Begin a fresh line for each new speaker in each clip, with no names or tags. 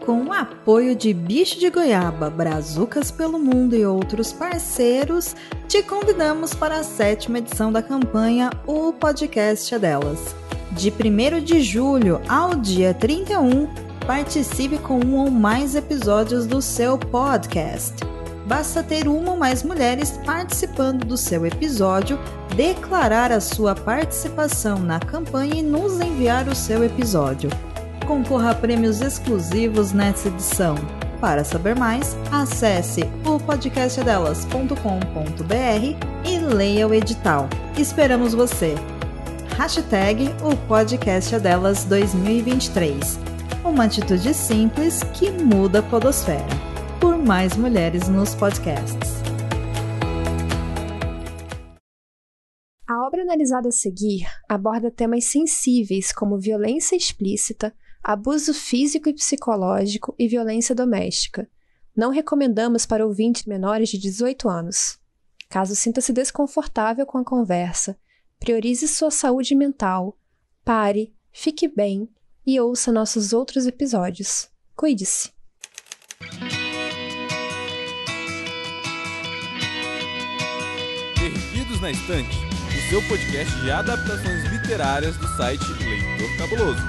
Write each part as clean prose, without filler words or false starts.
Com o apoio de Bicho de Goiaba, Brazucas pelo Mundo e outros parceiros, te convidamos para a 7ª edição da campanha O Podcast é Delas. De 1º de julho ao dia 31, participe com um ou mais episódios do seu podcast. Basta ter uma ou mais mulheres participando do seu episódio, declarar a sua participação na campanha e nos enviar o seu episódio. Concorra a prêmios exclusivos nessa edição. Para saber mais, acesse o podcastadelas.com.br e leia o edital. Esperamos você! Hashtag o Podcast é Delas 2023. Uma atitude simples que muda a podosfera. Por mais mulheres nos podcasts.
A obra analisada a seguir aborda temas sensíveis como violência explícita, abuso físico e psicológico e violência doméstica. Não recomendamos para ouvintes menores de 18 anos. Caso sinta-se desconfortável com a conversa, priorize sua saúde mental, pare, fique bem e ouça nossos outros episódios. Cuide-se!
Perdidos na Estante, o seu podcast de adaptações literárias do site Leitor Cabuloso.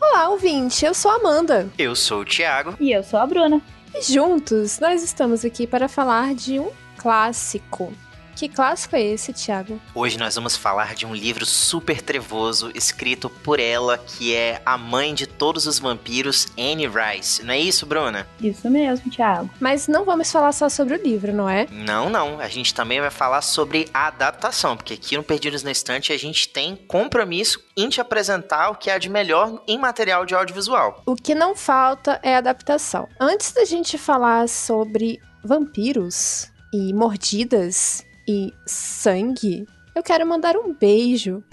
Olá, ouvinte! Eu sou a Amanda.
Eu sou o Thiago.
E eu sou a Bruna.
E juntos, nós estamos aqui para falar de um clássico. Que clássico é esse, Thiago?
Hoje nós vamos falar de um livro super trevoso, escrito por ela, que é a mãe de todos os vampiros, Anne Rice. Não é isso, Bruna?
Isso mesmo, Thiago.
Mas não vamos falar só sobre o livro, não é?
Não. A gente também vai falar sobre a adaptação, porque aqui no Perdidos na Estante a gente tem compromisso em te apresentar o que há de melhor em material de audiovisual.
O que não falta é adaptação. Antes da gente falar sobre vampiros e mordidas e sangue, eu quero mandar um beijo.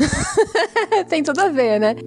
Tem tudo a ver, né?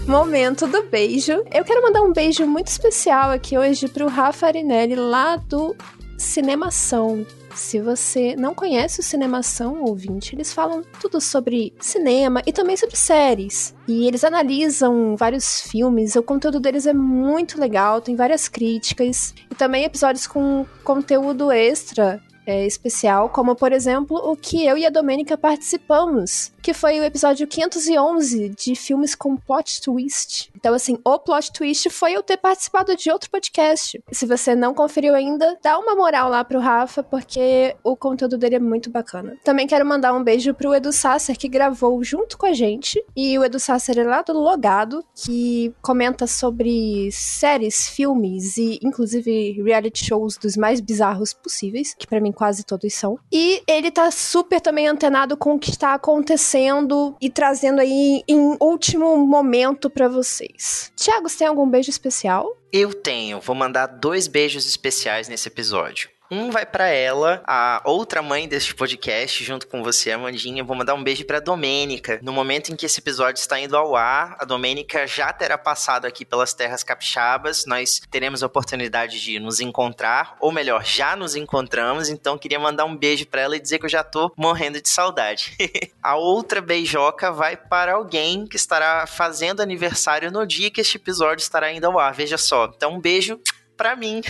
Momento do beijo. Eu quero mandar um beijo muito especial aqui hoje pro Rafa Arinelli, lá do Cinemação. Se você não conhece o Cinemação, ouvinte, eles falam tudo sobre cinema e também sobre séries. E eles analisam vários filmes, o conteúdo deles é muito legal, tem várias críticas. E também episódios com conteúdo extra, especial, como, por exemplo, o que eu e a Domênica participamos, que foi o episódio 511 de filmes com plot twist. Então, assim, o plot twist foi eu ter participado de outro podcast. Se você não conferiu ainda, dá uma moral lá pro Rafa, porque o conteúdo dele é muito bacana. Também quero mandar um beijo pro Edu Sasser, que gravou junto com a gente. E o Edu Sasser é lá do Logado, que comenta sobre séries, filmes e, inclusive, reality shows dos mais bizarros possíveis, que pra mim quase todos são. E ele tá super também antenado com o que está acontecendo e trazendo aí em último momento pra vocês. Thiago, você tem algum beijo especial?
Eu tenho. Vou mandar 2 beijos especiais nesse episódio. Um vai pra ela, a outra mãe deste podcast, junto com você, Amandinha. Vou mandar um beijo pra Domênica. No momento em que esse episódio está indo ao ar, a Domênica já terá passado aqui pelas terras capixabas. Nós teremos a oportunidade de nos encontrar, ou melhor, já nos encontramos. Então, queria mandar um beijo pra ela e dizer que eu já tô morrendo de saudade. A outra beijoca vai para alguém que estará fazendo aniversário no dia que este episódio estará indo ao ar. Veja só. Então, um beijo pra mim.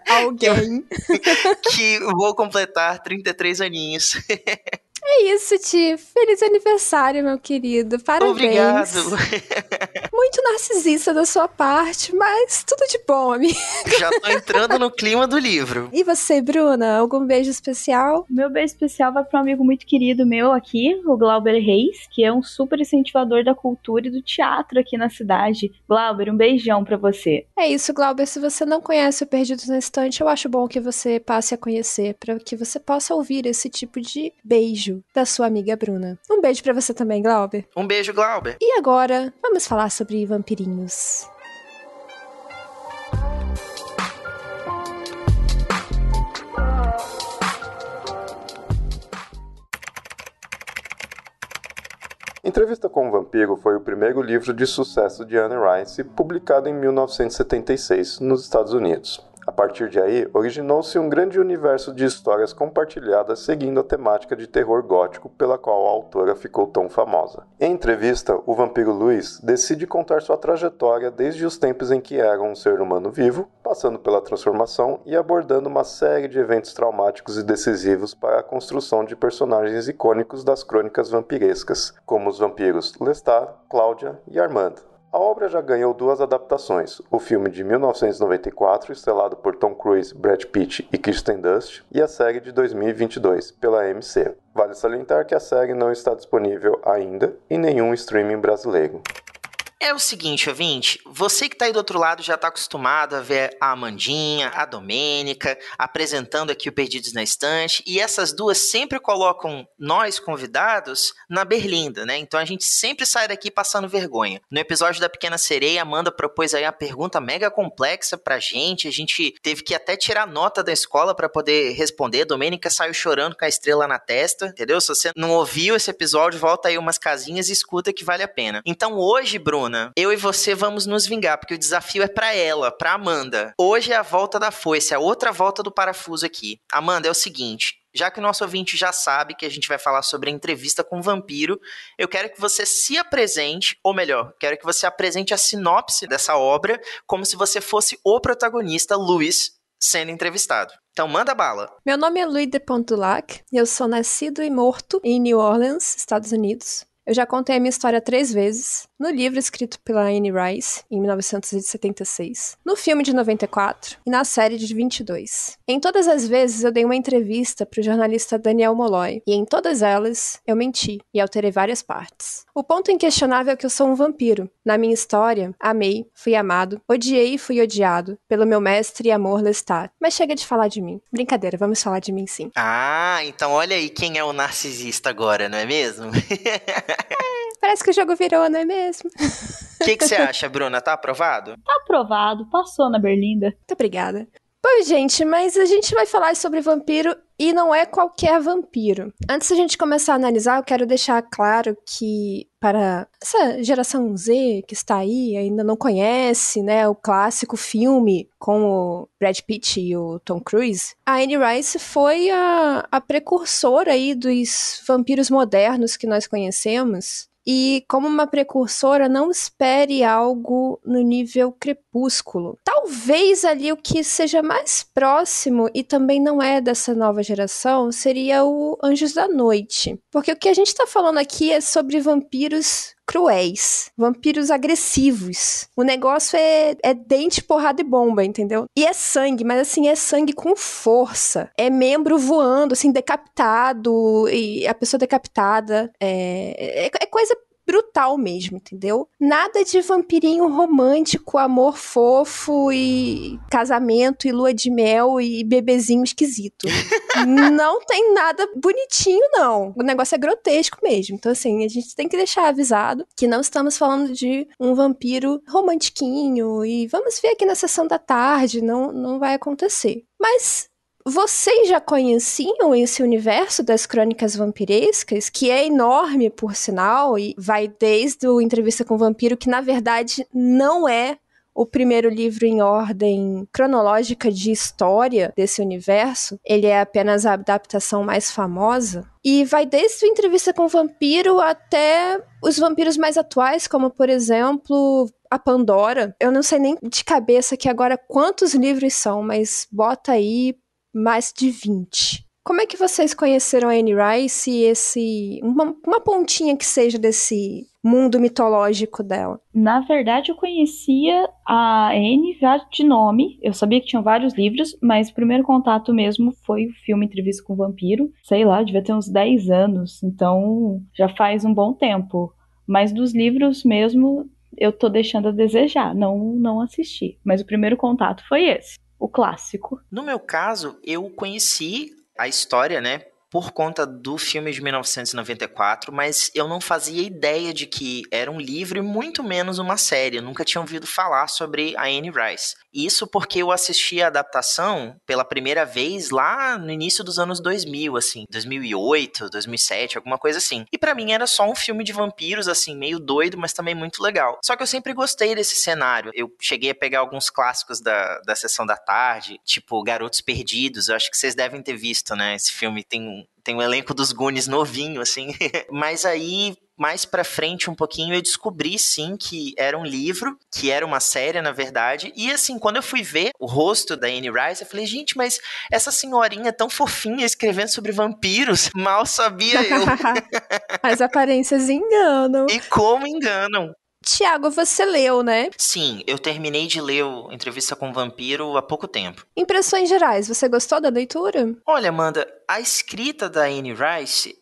Alguém.
Que vou completar 33 aninhos.
É isso, Ti. Feliz aniversário, meu querido. Parabéns.
Obrigado.
Muito narcisista da sua parte, mas tudo de bom, amigo.
Já tô entrando no clima do livro.
E você, Bruna? Algum beijo especial?
Meu beijo especial vai para um amigo muito querido meu aqui, o Glauber Reis, que é um super incentivador da cultura e do teatro aqui na cidade. Glauber, um beijão pra você.
É isso, Glauber. Se você não conhece o Perdidos na Estante, eu acho bom que você passe a conhecer, para que você possa ouvir esse tipo de beijo da sua amiga Bruna. Um beijo pra você também, Glauber.
Um beijo, Glauber.
E agora, vamos falar sobre vampirinhos.
Entrevista com o Vampiro foi o primeiro livro de sucesso de Anne Rice, publicado em 1976, nos Estados Unidos. A partir de aí, originou-se um grande universo de histórias compartilhadas seguindo a temática de terror gótico pela qual a autora ficou tão famosa. Em entrevista, o vampiro Louis decide contar sua trajetória desde os tempos em que era um ser humano vivo, passando pela transformação e abordando uma série de eventos traumáticos e decisivos para a construção de personagens icônicos das crônicas vampirescas, como os vampiros Lestat, Cláudia e Armand. A obra já ganhou 2 adaptações, o filme de 1994, estrelado por Tom Cruise, Brad Pitt e Kirsten Dunst, e a série de 2022, pela AMC. Vale salientar que a série não está disponível ainda em nenhum streaming brasileiro.
É o seguinte, ouvinte, você que tá aí do outro lado já tá acostumado a ver a Amandinha, a Domênica, apresentando aqui o Perdidos na Estante, e essas duas sempre colocam nós, convidados, na berlinda, né? Então a gente sempre sai daqui passando vergonha. No episódio da Pequena Sereia, a Amanda propôs aí uma pergunta mega complexa pra gente, a gente teve que até tirar nota da escola pra poder responder, a Domênica saiu chorando com a estrela na testa, entendeu? Se você não ouviu esse episódio, volta aí umas casinhas e escuta que vale a pena. Então hoje, Bruno, eu e você vamos nos vingar, porque o desafio é pra ela, pra Amanda. Hoje é a volta da foice, a outra volta do parafuso aqui. Amanda, é o seguinte, já que o nosso ouvinte já sabe que a gente vai falar sobre a entrevista com o vampiro, eu quero que você se apresente, ou melhor, quero que você apresente a sinopse dessa obra como se você fosse o protagonista, Louis, sendo entrevistado. Então manda bala.
Meu nome é Louis de Pontulac e eu sou nascido e morto em New Orleans, Estados Unidos. Eu já contei a minha história 3 vezes, no livro escrito pela Anne Rice, em 1976, no filme de 94 e na série de 22. Em todas as vezes eu dei uma entrevista para o jornalista Daniel Molloy, e em todas elas eu menti e alterei várias partes. O ponto inquestionável é que eu sou um vampiro. Na minha história, amei, fui amado, odiei e fui odiado pelo meu mestre e amor Lestat. Mas chega de falar de mim. Brincadeira, vamos falar de mim sim.
Ah, então olha aí quem é o narcisista agora, não é mesmo?
Parece que o jogo virou, não é mesmo?
O que você acha, Bruna? Tá aprovado?
Tá aprovado, passou na berlinda.
Muito obrigada. Bom, gente, mas a gente vai falar sobre vampiro e não é qualquer vampiro. Antes da gente começar a analisar, eu quero deixar claro que para essa geração Z que está aí, ainda não conhece, né, o clássico filme com o Brad Pitt e o Tom Cruise, a Anne Rice foi a precursora aí dos vampiros modernos que nós conhecemos. E como uma precursora, não espere algo no nível Crepúsculo. Talvez ali o que seja mais próximo, e também não é dessa nova geração, seria o Anjos da Noite. Porque o que a gente tá falando aqui é sobre vampiros cruéis, vampiros agressivos. O negócio é dente, porrada e bomba, entendeu? E é sangue, mas assim, é sangue com força. É membro voando, assim, decapitado, e a pessoa decapitada. É coisa brutal mesmo, entendeu? Nada de vampirinho romântico, amor fofo e casamento e lua de mel e bebezinho esquisito. Não tem nada bonitinho, não. O negócio é grotesco mesmo. Então, assim, a gente tem que deixar avisado que não estamos falando de um vampiro romantiquinho e vamos ver aqui na sessão da tarde, não vai acontecer. Mas vocês já conheciam esse universo das crônicas vampirescas, que é enorme, por sinal, e vai desde o Entrevista com o Vampiro, que na verdade não é o primeiro livro em ordem cronológica de história desse universo, ele é apenas a adaptação mais famosa, e vai desde o Entrevista com o Vampiro até os vampiros mais atuais, como por exemplo a Pandora. Eu não sei nem de cabeça aqui agora quantos livros são, mas bota aí mais de 20. Como é que vocês conheceram a Anne Rice e uma pontinha que seja desse mundo mitológico dela?
Na verdade, eu conhecia a Anne já de nome. Eu sabia que tinham vários livros, mas o primeiro contato mesmo foi o filme Entrevista com o Vampiro. Sei lá, devia ter uns 10 anos, então já faz um bom tempo. Mas dos livros mesmo, eu tô deixando a desejar, não assisti. Mas o primeiro contato foi esse. O clássico.
No meu caso, eu conheci a história, né, por conta do filme de 1994, mas eu não fazia ideia de que era um livro e muito menos uma série. Eu nunca tinha ouvido falar sobre a Anne Rice. Isso porque eu assisti a adaptação pela primeira vez lá no início dos anos 2000, assim, 2008, 2007, alguma coisa assim. E pra mim era só um filme de vampiros, assim, meio doido, mas também muito legal. Só que eu sempre gostei desse cenário. Eu cheguei a pegar alguns clássicos da Sessão da Tarde, tipo Garotos Perdidos. Eu acho que vocês devem ter visto, né? Esse filme tem um elenco dos Goonies novinho, assim. Mas aí, mais pra frente um pouquinho, eu descobri, sim, que era um livro, que era uma série, na verdade. E, assim, quando eu fui ver o rosto da Anne Rice, eu falei, gente, mas essa senhorinha tão fofinha escrevendo sobre vampiros, mal sabia eu.
As aparências enganam.
E como enganam.
Tiago, você leu, né?
Sim, eu terminei de ler o Entrevista com o Vampiro há pouco tempo.
Impressões gerais, você gostou da leitura?
Olha, Amanda, a escrita da Anne Rice,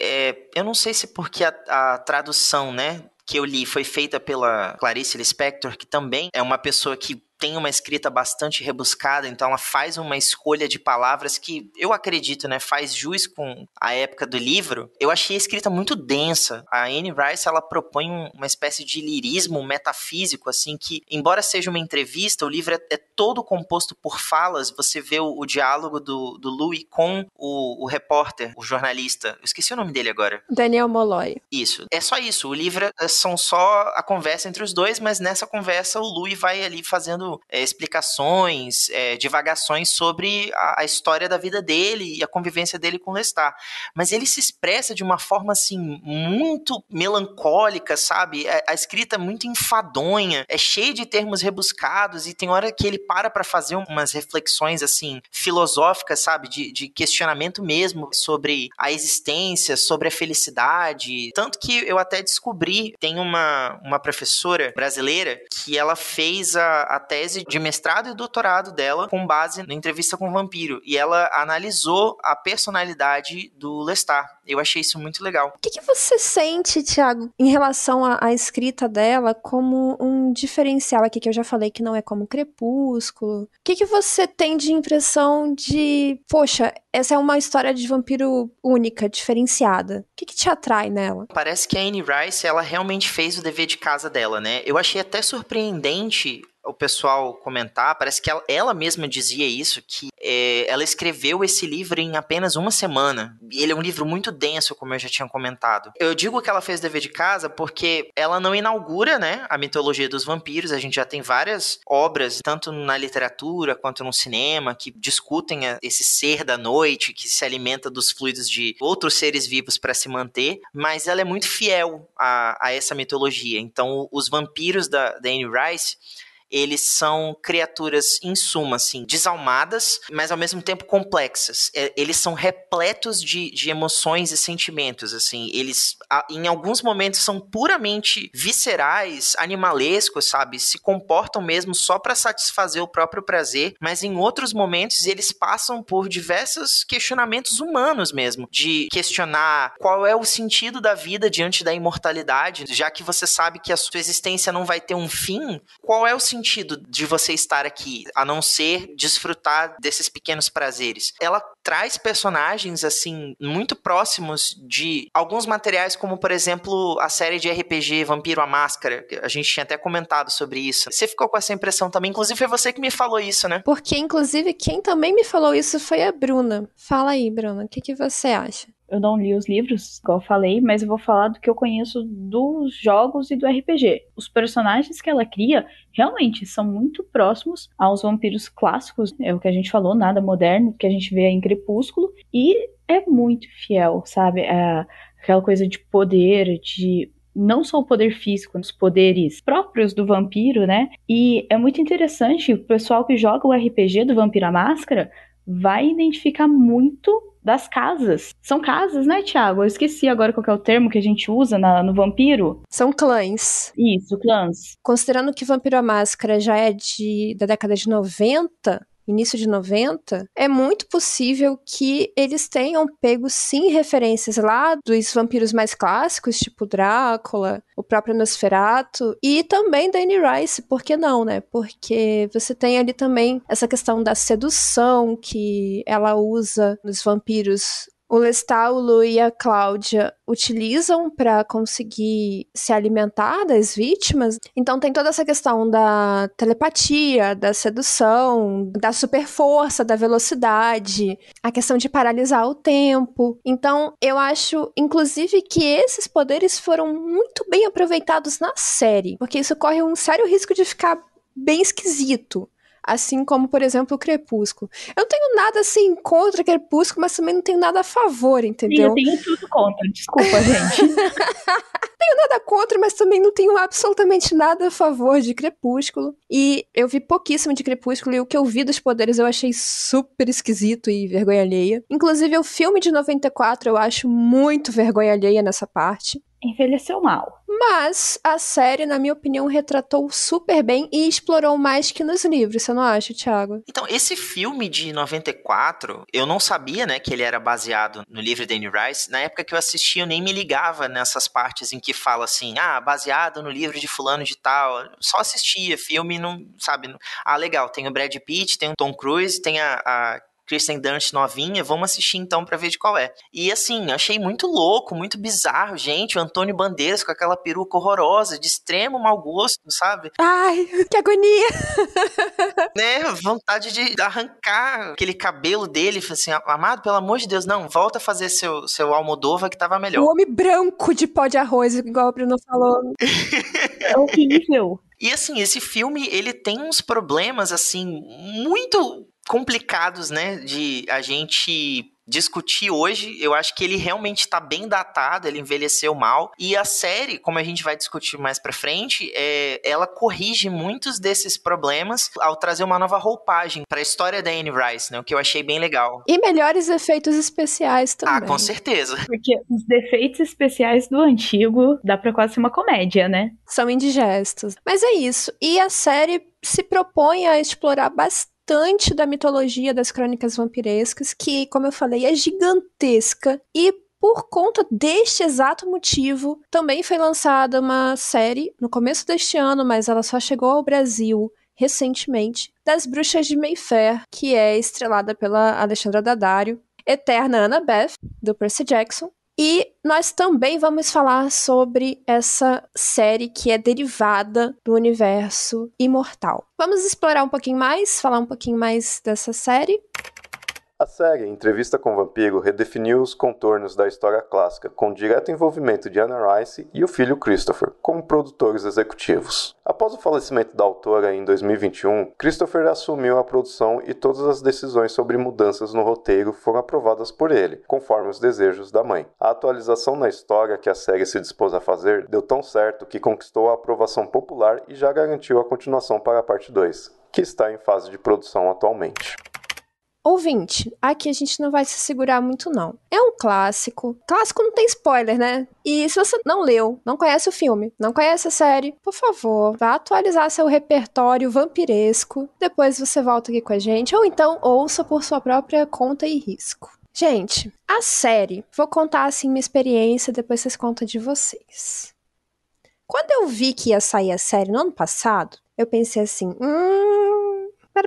eu não sei se porque a tradução, né, que eu li foi feita pela Clarice Lispector, que também é uma pessoa que tem uma escrita bastante rebuscada, então ela faz uma escolha de palavras que eu acredito, né, faz jus com a época do livro. Eu achei a escrita muito densa. A Anne Rice, ela propõe uma espécie de lirismo metafísico, assim, que, embora seja uma entrevista, o livro é todo composto por falas. Você vê o diálogo do Louis com o repórter, o jornalista. Eu esqueci o nome dele agora.
Daniel Molloy.
Isso. É só isso. O livro são só a conversa entre os dois, mas nessa conversa o Louis vai ali fazendo explicações, divagações sobre a história da vida dele e a convivência dele com Lestat. Mas ele se expressa de uma forma, assim, muito melancólica, sabe? A escrita é muito enfadonha, é cheia de termos rebuscados e tem hora que ele para fazer umas reflexões, assim, filosóficas, sabe? De questionamento mesmo sobre a existência, sobre a felicidade. Tanto que eu até descobri, tem uma professora brasileira que ela fez a tese de mestrado e doutorado dela com base na Entrevista com o Vampiro. E ela analisou a personalidade do Lestat. Eu achei isso muito legal.
O que você sente, Tiago, em relação à escrita dela como um diferencial aqui, que eu já falei que não é como Crepúsculo? O que você tem de impressão de, poxa, essa é uma história de vampiro única, diferenciada? O que te atrai nela?
Parece que a Anne Rice, ela realmente fez o dever de casa dela, né? Eu achei até surpreendente o pessoal comentar, parece que ela mesma dizia isso, que ela escreveu esse livro em apenas uma semana. E ele é um livro muito denso, como eu já tinha comentado. Eu digo que ela fez dever de casa porque ela não inaugura, né, a mitologia dos vampiros. A gente já tem várias obras, tanto na literatura quanto no cinema, que discutem esse ser da noite, que se alimenta dos fluidos de outros seres vivos para se manter, mas ela é muito fiel a essa mitologia. Então, os vampiros da Anne Rice, eles são criaturas, em suma, assim, desalmadas, mas ao mesmo tempo complexas. Eles são repletos de emoções e sentimentos, assim. Eles, em alguns momentos, são puramente viscerais, animalescos, sabe? Se comportam mesmo só para satisfazer o próprio prazer, mas em outros momentos eles passam por diversos questionamentos humanos mesmo, de questionar qual é o sentido da vida diante da imortalidade, já que você sabe que a sua existência não vai ter um fim, qual é o sentido de você estar aqui, a não ser desfrutar desses pequenos prazeres. Ela traz personagens, assim, muito próximos de alguns materiais, como, por exemplo, a série de RPG Vampiro à Máscara. A gente tinha até comentado sobre isso. Você ficou com essa impressão também? Inclusive, foi você que me falou isso, né?
Porque, inclusive, quem também me falou isso foi a Bruna. Fala aí, Bruna, o que você acha?
Eu não li os livros, igual eu falei, mas eu vou falar do que eu conheço dos jogos e do RPG. Os personagens que ela cria realmente são muito próximos aos vampiros clássicos, é o que a gente falou, nada moderno, que a gente vê em Crepúsculo, e é muito fiel, sabe? Aquela coisa de poder, de não só o poder físico, os poderes próprios do vampiro, né? E é muito interessante, o pessoal que joga o RPG do Vampiro à Máscara vai identificar muito das casas. São casas, né, Thiago? Eu esqueci agora qual que é o termo que a gente usa no vampiro.
São clãs.
Isso, clãs.
Considerando que Vampiro à Máscara já é da década de 90, início de 90, é muito possível que eles tenham pego, sim, referências lá dos vampiros mais clássicos, tipo Drácula, o próprio Nosferatu, e também da Anne Rice, por que não, né? Porque você tem ali também essa questão da sedução que ela usa nos vampiros o Lestat, o Louis e a Cláudia utilizam para conseguir se alimentar das vítimas. Então tem toda essa questão da telepatia, da sedução, da superforça, da velocidade, a questão de paralisar o tempo. Então eu acho, inclusive, que esses poderes foram muito bem aproveitados na série, porque isso corre um sério risco de ficar bem esquisito. Assim como, por exemplo, o Crepúsculo. Eu não tenho nada, assim, contra Crepúsculo, mas também não tenho nada a favor, entendeu?
Sim, eu tenho tudo contra, desculpa, gente.
Tenho nada contra, mas também não tenho absolutamente nada a favor de Crepúsculo. E eu vi pouquíssimo de Crepúsculo, e o que eu vi dos poderes eu achei super esquisito e vergonha alheia. Inclusive, o filme de 94 eu acho muito vergonha alheia nessa parte.
Envelheceu mal.
Mas a série, na minha opinião, retratou super bem e explorou mais que nos livros, você não acha, Thiago?
Então, esse filme de 94, eu não sabia, né, que ele era baseado no livro da Anne Rice. Na época que eu assisti, eu nem me ligava nessas partes em que fala assim, baseado no livro de fulano de tal. Eu só assistia filme, não, sabe? Legal, tem o Brad Pitt, tem o Tom Cruise, tem a Kristen Dunst novinha, vamos assistir então pra ver de qual é. E assim, achei muito louco, muito bizarro, gente, o Antônio Bandeiras com aquela peruca horrorosa, de extremo mau gosto, sabe?
Ai, que agonia!
Né, vontade de arrancar aquele cabelo dele, assim, amado, pelo amor de Deus, não, volta a fazer seu Almodóvar que tava melhor.
O homem branco de pó de arroz, igual o Bruno falou.
É horrível.
E assim, esse filme, ele tem uns problemas, assim, muito complicados, né, de a gente discutir hoje. Eu acho que ele realmente tá bem datado, ele envelheceu mal, e a série, como a gente vai discutir mais pra frente, ela corrige muitos desses problemas ao trazer uma nova roupagem pra história da Anne Rice, né, o que eu achei bem legal.
E melhores efeitos especiais também.
Com certeza.
Porque os defeitos especiais do antigo dá pra quase ser uma comédia, né?
São indigestos. Mas é isso. E a série se propõe a explorar bastante da mitologia das crônicas vampirescas, que, como eu falei, é gigantesca. E por conta deste exato motivo, também foi lançada uma série no começo deste ano, mas ela só chegou ao Brasil recentemente, das Bruxas de Mayfair, que é estrelada pela Alexandra Daddario, eterna Annabeth, do Percy Jackson. E nós também vamos falar sobre essa série que é derivada do universo imortal. Vamos explorar um pouquinho mais, falar um pouquinho mais dessa série.
A série Entrevista com o Vampiro redefiniu os contornos da história clássica, com direto envolvimento de Anne Rice e o filho Christopher, como produtores executivos. Após o falecimento da autora em 2021, Christopher assumiu a produção e todas as decisões sobre mudanças no roteiro foram aprovadas por ele, conforme os desejos da mãe. A atualização na história que a série se dispôs a fazer deu tão certo que conquistou a aprovação popular e já garantiu a continuação para a parte 2, que está em fase de produção atualmente.
Ouvinte, aqui a gente não vai se segurar muito não. É um clássico. Clássico não tem spoiler, né? E se você não leu, não conhece o filme, não conhece a série, por favor, vá atualizar seu repertório vampiresco. Depois você volta aqui com a gente, ou então ouça por sua própria conta e risco. Gente, a série, vou contar assim minha experiência, depois vocês contam de vocês. Quando eu vi que ia sair a série no ano passado, eu pensei assim,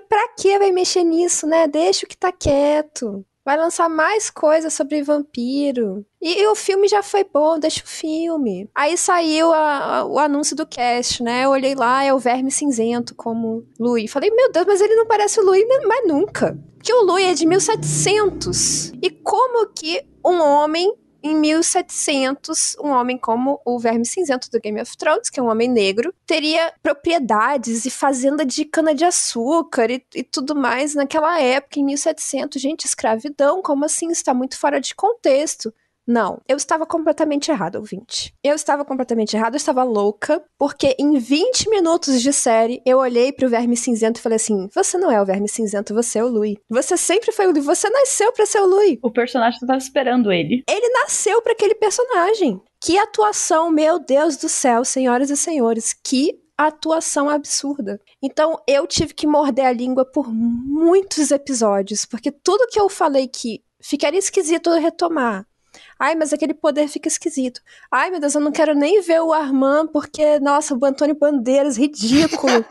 pra que vai mexer nisso, né? Deixa o que tá quieto. Vai lançar mais coisa sobre vampiro. E o filme já foi bom, deixa o filme. Aí saiu o anúncio do cast, né? Eu olhei lá, é o Verme Cinzento como Louis. Falei, meu Deus, mas ele não parece o Louis, mas nunca. Porque o Louis é de 1700. E como que um homem... Em 1700, um homem como o Verme Cinzento do Game of Thrones, que é um homem negro, teria propriedades e fazenda de cana-de-açúcar e tudo mais naquela época, em 1700. Gente, escravidão, como assim? Está muito fora de contexto. Não, eu estava completamente errada, ouvinte. Eu estava completamente errada, eu estava louca, porque em 20 minutos de série, eu olhei pro Verme Cinzento e falei assim, você não é o Verme Cinzento, você é o Louis. Você sempre foi o Louis, você nasceu pra ser o Louis.
O personagem estava esperando ele.
Ele nasceu pra aquele personagem. Que atuação, meu Deus do céu, senhoras e senhores, que atuação absurda. Então, eu tive que morder a língua por muitos episódios, porque tudo que eu falei que ficaria esquisito eu retomar. Ai, mas aquele poder fica esquisito. Ai, meu Deus, eu não quero nem ver o Armand, porque, nossa, o Antônio Bandeiras, ridículo.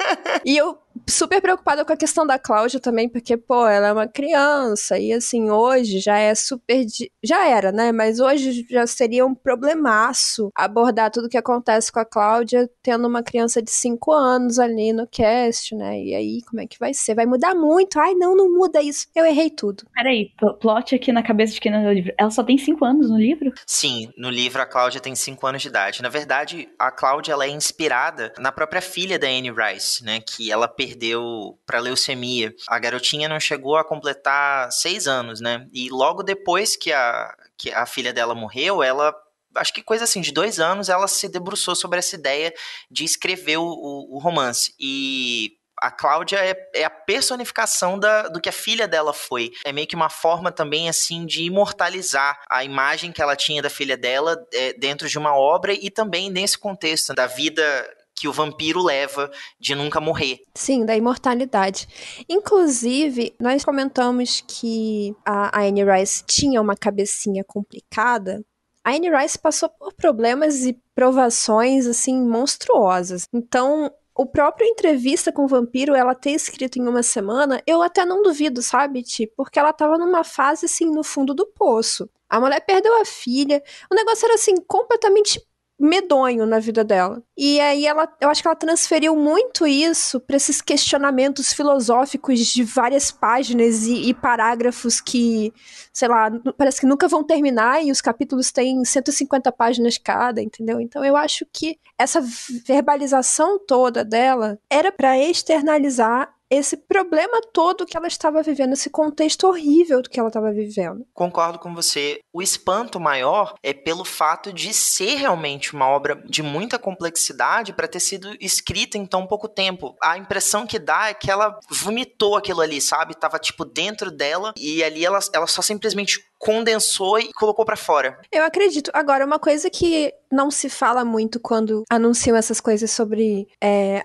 E eu super preocupada com a questão da Cláudia também, porque, pô, ela é uma criança, e assim, hoje já é super... Já era, né? Mas hoje já seria um problemaço abordar tudo que acontece com a Cláudia tendo uma criança de 5 anos ali no cast, né? E aí, como é que vai ser? Vai mudar muito? Ai, não muda isso. Eu errei tudo.
Peraí, plot aqui na cabeça de quem não leu o livro. Ela só tem 5 anos no livro?
Sim, no livro a Cláudia tem 5 anos de idade. Na verdade, a Cláudia ela é inspirada na própria filha da Anne Rice, né? Que ela perdeu para leucemia. A garotinha não chegou a completar 6 anos, né? E logo depois que a filha dela morreu, ela... Acho que coisa assim, de 2 anos, ela se debruçou sobre essa ideia de escrever o romance. E a Cláudia é a personificação do que a filha dela foi. É meio que uma forma também, assim, de imortalizar a imagem que ela tinha da filha dela dentro de uma obra e também nesse contexto da vida que o vampiro leva de nunca morrer.
Sim, da imortalidade. Inclusive, nós comentamos que a Anne Rice tinha uma cabecinha complicada. A Anne Rice passou por problemas e provações, assim, monstruosas. Então, o próprio Entrevista com o Vampiro, ela ter escrito em uma semana, eu até não duvido, sabe, Ti? Porque ela tava numa fase, assim, no fundo do poço. A mulher perdeu a filha. O negócio era, assim, completamente medonho na vida dela. E aí eu acho que ela transferiu muito isso para esses questionamentos filosóficos de várias páginas e parágrafos que, sei lá, parece que nunca vão terminar e os capítulos têm 150 páginas cada, entendeu? Então eu acho que essa verbalização toda dela era para externalizar esse problema todo que ela estava vivendo, esse contexto horrível do que ela estava vivendo.
Concordo com você. O espanto maior é pelo fato de ser realmente uma obra de muita complexidade para ter sido escrita em tão pouco tempo. A impressão que dá é que ela vomitou aquilo ali, sabe? Tava, tipo, dentro dela e ali ela só simplesmente condensou e colocou pra fora.
Eu acredito. Agora, uma coisa que não se fala muito quando anunciam essas coisas sobre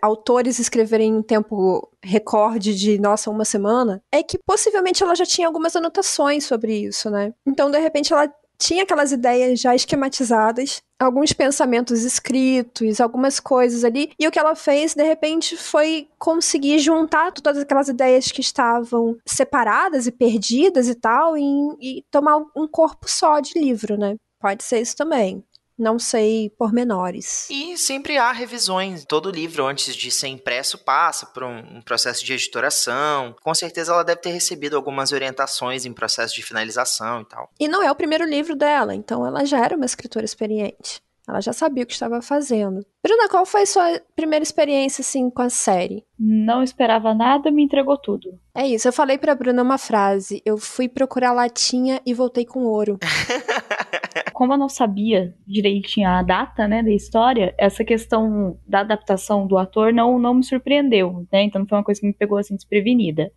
autores escreverem em tempo recorde de, nossa, uma semana, é que possivelmente ela já tinha algumas anotações sobre isso, né? Então, de repente, ela tinha aquelas ideias já esquematizadas, alguns pensamentos escritos, algumas coisas ali, e o que ela fez, de repente, foi conseguir juntar todas aquelas ideias que estavam separadas e perdidas e tal, e tomar um corpo só de livro, né? Pode ser isso também. Não sei pormenores.
E sempre há revisões. Todo livro, antes de ser impresso, passa por um processo de editoração. Com certeza ela deve ter recebido algumas orientações em processo de finalização e tal.
E não é o primeiro livro dela, então ela já era uma escritora experiente. Ela já sabia o que estava fazendo. Bruna, qual foi sua primeira experiência, assim, com a série?
Não esperava nada, me entregou tudo.
É isso, eu falei pra Bruna uma frase. Eu fui procurar latinha e voltei com ouro.
Como eu não sabia direitinho a data, né, da história, essa questão da adaptação do ator não me surpreendeu, né? Então não foi uma coisa que me pegou assim desprevenida.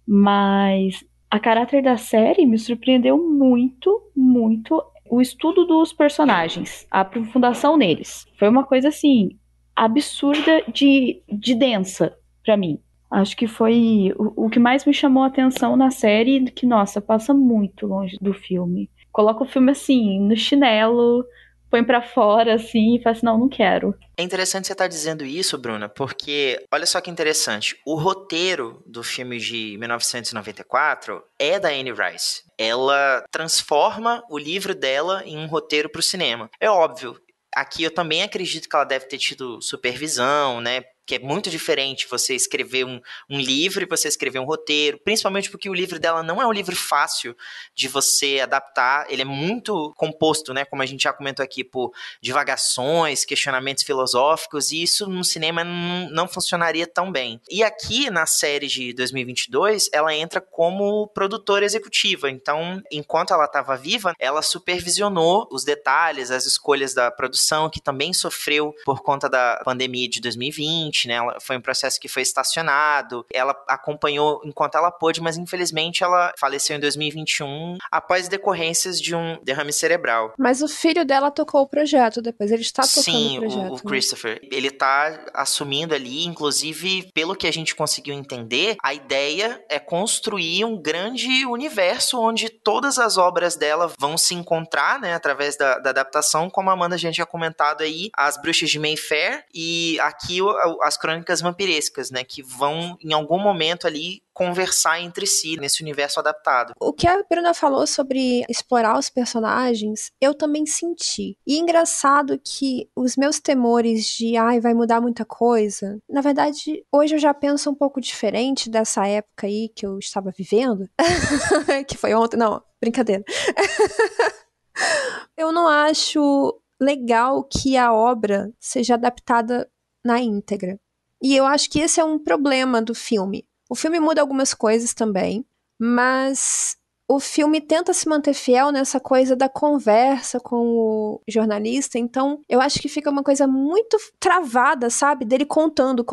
Mas a caráter da série me surpreendeu muito, muito. O estudo dos personagens, a aprofundação neles. Foi uma coisa assim absurda de densa pra mim. Acho que foi o que mais me chamou a atenção na série, que, nossa, passa muito longe do filme. Coloca o filme assim, no chinelo, põe pra fora assim e fala assim, não quero.
É interessante você estar dizendo isso, Bruna, porque olha só que interessante. O roteiro do filme de 1994 é da Anne Rice. Ela transforma o livro dela em um roteiro pro cinema. É óbvio, aqui eu também acredito que ela deve ter tido supervisão, né? Que é muito diferente você escrever um livro e você escrever um roteiro, principalmente porque o livro dela não é um livro fácil de você adaptar, ele é muito composto, né, como a gente já comentou aqui, por divagações, questionamentos filosóficos, e isso no cinema não funcionaria tão bem. E aqui, na série de 2022, ela entra como produtora executiva, então, enquanto ela estava viva, ela supervisionou os detalhes, as escolhas da produção, que também sofreu por conta da pandemia de 2020, né? Foi um processo que foi estacionado, ela acompanhou enquanto ela pôde, mas infelizmente ela faleceu em 2021 após decorrências de um derrame cerebral.
Mas o filho dela tocou o projeto depois, ele está tocando
Sim,
o projeto.
o Christopher, né? Ele tá assumindo ali, inclusive, pelo que a gente conseguiu entender, a ideia é construir um grande universo onde todas as obras dela vão se encontrar, né, através da adaptação, como a Amanda já tinha comentado aí, As Bruxas de Mayfair, e aqui as crônicas vampirescas, né? Que vão, em algum momento ali, conversar entre si nesse universo adaptado.
O que a Bruna falou sobre explorar os personagens, eu também senti. E engraçado que os meus temores de vai mudar muita coisa, na verdade, hoje eu já penso um pouco diferente dessa época aí que eu estava vivendo. Que foi ontem, não, brincadeira. Eu não acho legal que a obra seja adaptada na íntegra. E eu acho que esse é um problema do filme. O filme muda algumas coisas também, mas o filme tenta se manter fiel nessa coisa da conversa com o jornalista, então eu acho que fica uma coisa muito travada, sabe? Dele contando.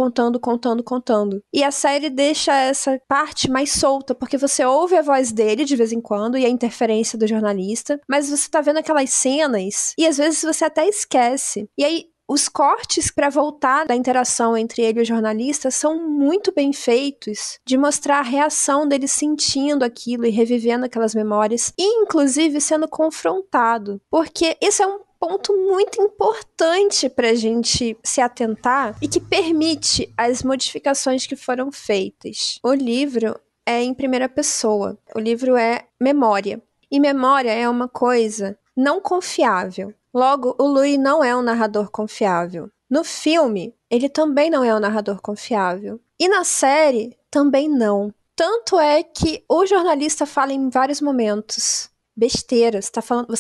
E a série deixa essa parte mais solta, porque você ouve a voz dele de vez em quando e a interferência do jornalista, mas você tá vendo aquelas cenas e às vezes você até esquece. E aí, os cortes para voltar da interação entre ele e o jornalista são muito bem feitos, de mostrar a reação dele sentindo aquilo e revivendo aquelas memórias, e inclusive sendo confrontado, porque esse é um ponto muito importante para a gente se atentar e que permite as modificações que foram feitas. O livro é em primeira pessoa, o livro é memória, e memória é uma coisa não confiável. Logo, o Louis não é um narrador confiável. No filme, ele também não é um narrador confiável. E na série, também não. Tanto é que o jornalista fala em vários momentos besteira, você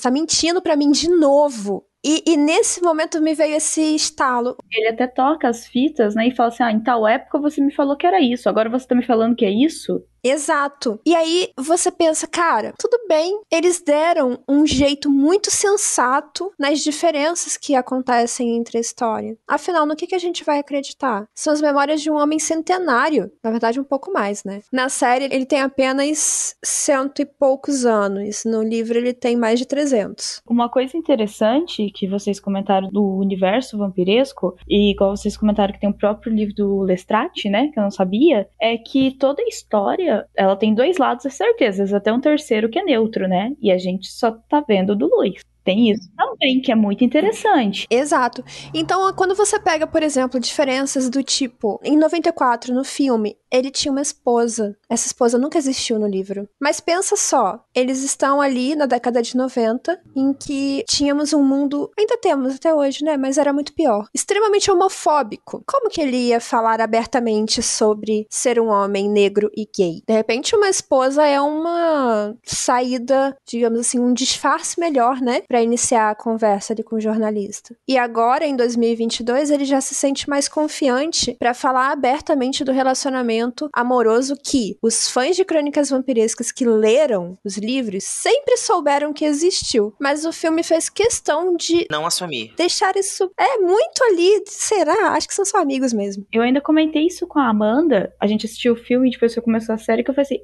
tá mentindo pra mim de novo. E nesse momento me veio esse estalo.
Ele até toca as fitas, né, e fala assim, em tal época você me falou que era isso, agora você tá me falando que é isso?
Exato. E aí você pensa, cara, tudo bem, eles deram um jeito muito sensato nas diferenças que acontecem entre a história. Afinal, no que a gente vai acreditar? São as memórias de um homem centenário. Na verdade, um pouco mais, né? Na série, ele tem apenas 100 e poucos anos. No livro, ele tem mais de 300.
Uma coisa interessante que vocês comentaram do universo vampiresco, e igual vocês comentaram que tem o próprio livro do Lestat, né, que eu não sabia, é que toda a história ela tem dois lados, é certeza, até um terceiro que é neutro, né? E a gente só tá vendo do Luiz. Tem isso também, que é muito interessante.
Exato. Então, quando você pega, por exemplo, diferenças do tipo, em 94, no filme, ele tinha uma esposa. Essa esposa nunca existiu no livro. Mas pensa só, eles estão ali na década de 90, em que tínhamos um mundo, ainda temos até hoje, né? Mas era muito pior. Extremamente homofóbico. Como que ele ia falar abertamente sobre ser um homem negro e gay? De repente, uma esposa é uma saída, digamos assim, um disfarce melhor, né? Pra iniciar a conversa ali com o jornalista. E agora, em 2022, ele já se sente mais confiante pra falar abertamente do relacionamento amoroso que os fãs de Crônicas Vampirescas que leram os livros sempre souberam que existiu. Mas o filme fez questão de
não assumir.
Deixar isso muito ali. Será? Acho que são só amigos mesmo.
Eu ainda comentei isso com a Amanda. A gente assistiu o filme e depois que começou a série, que eu falei assim,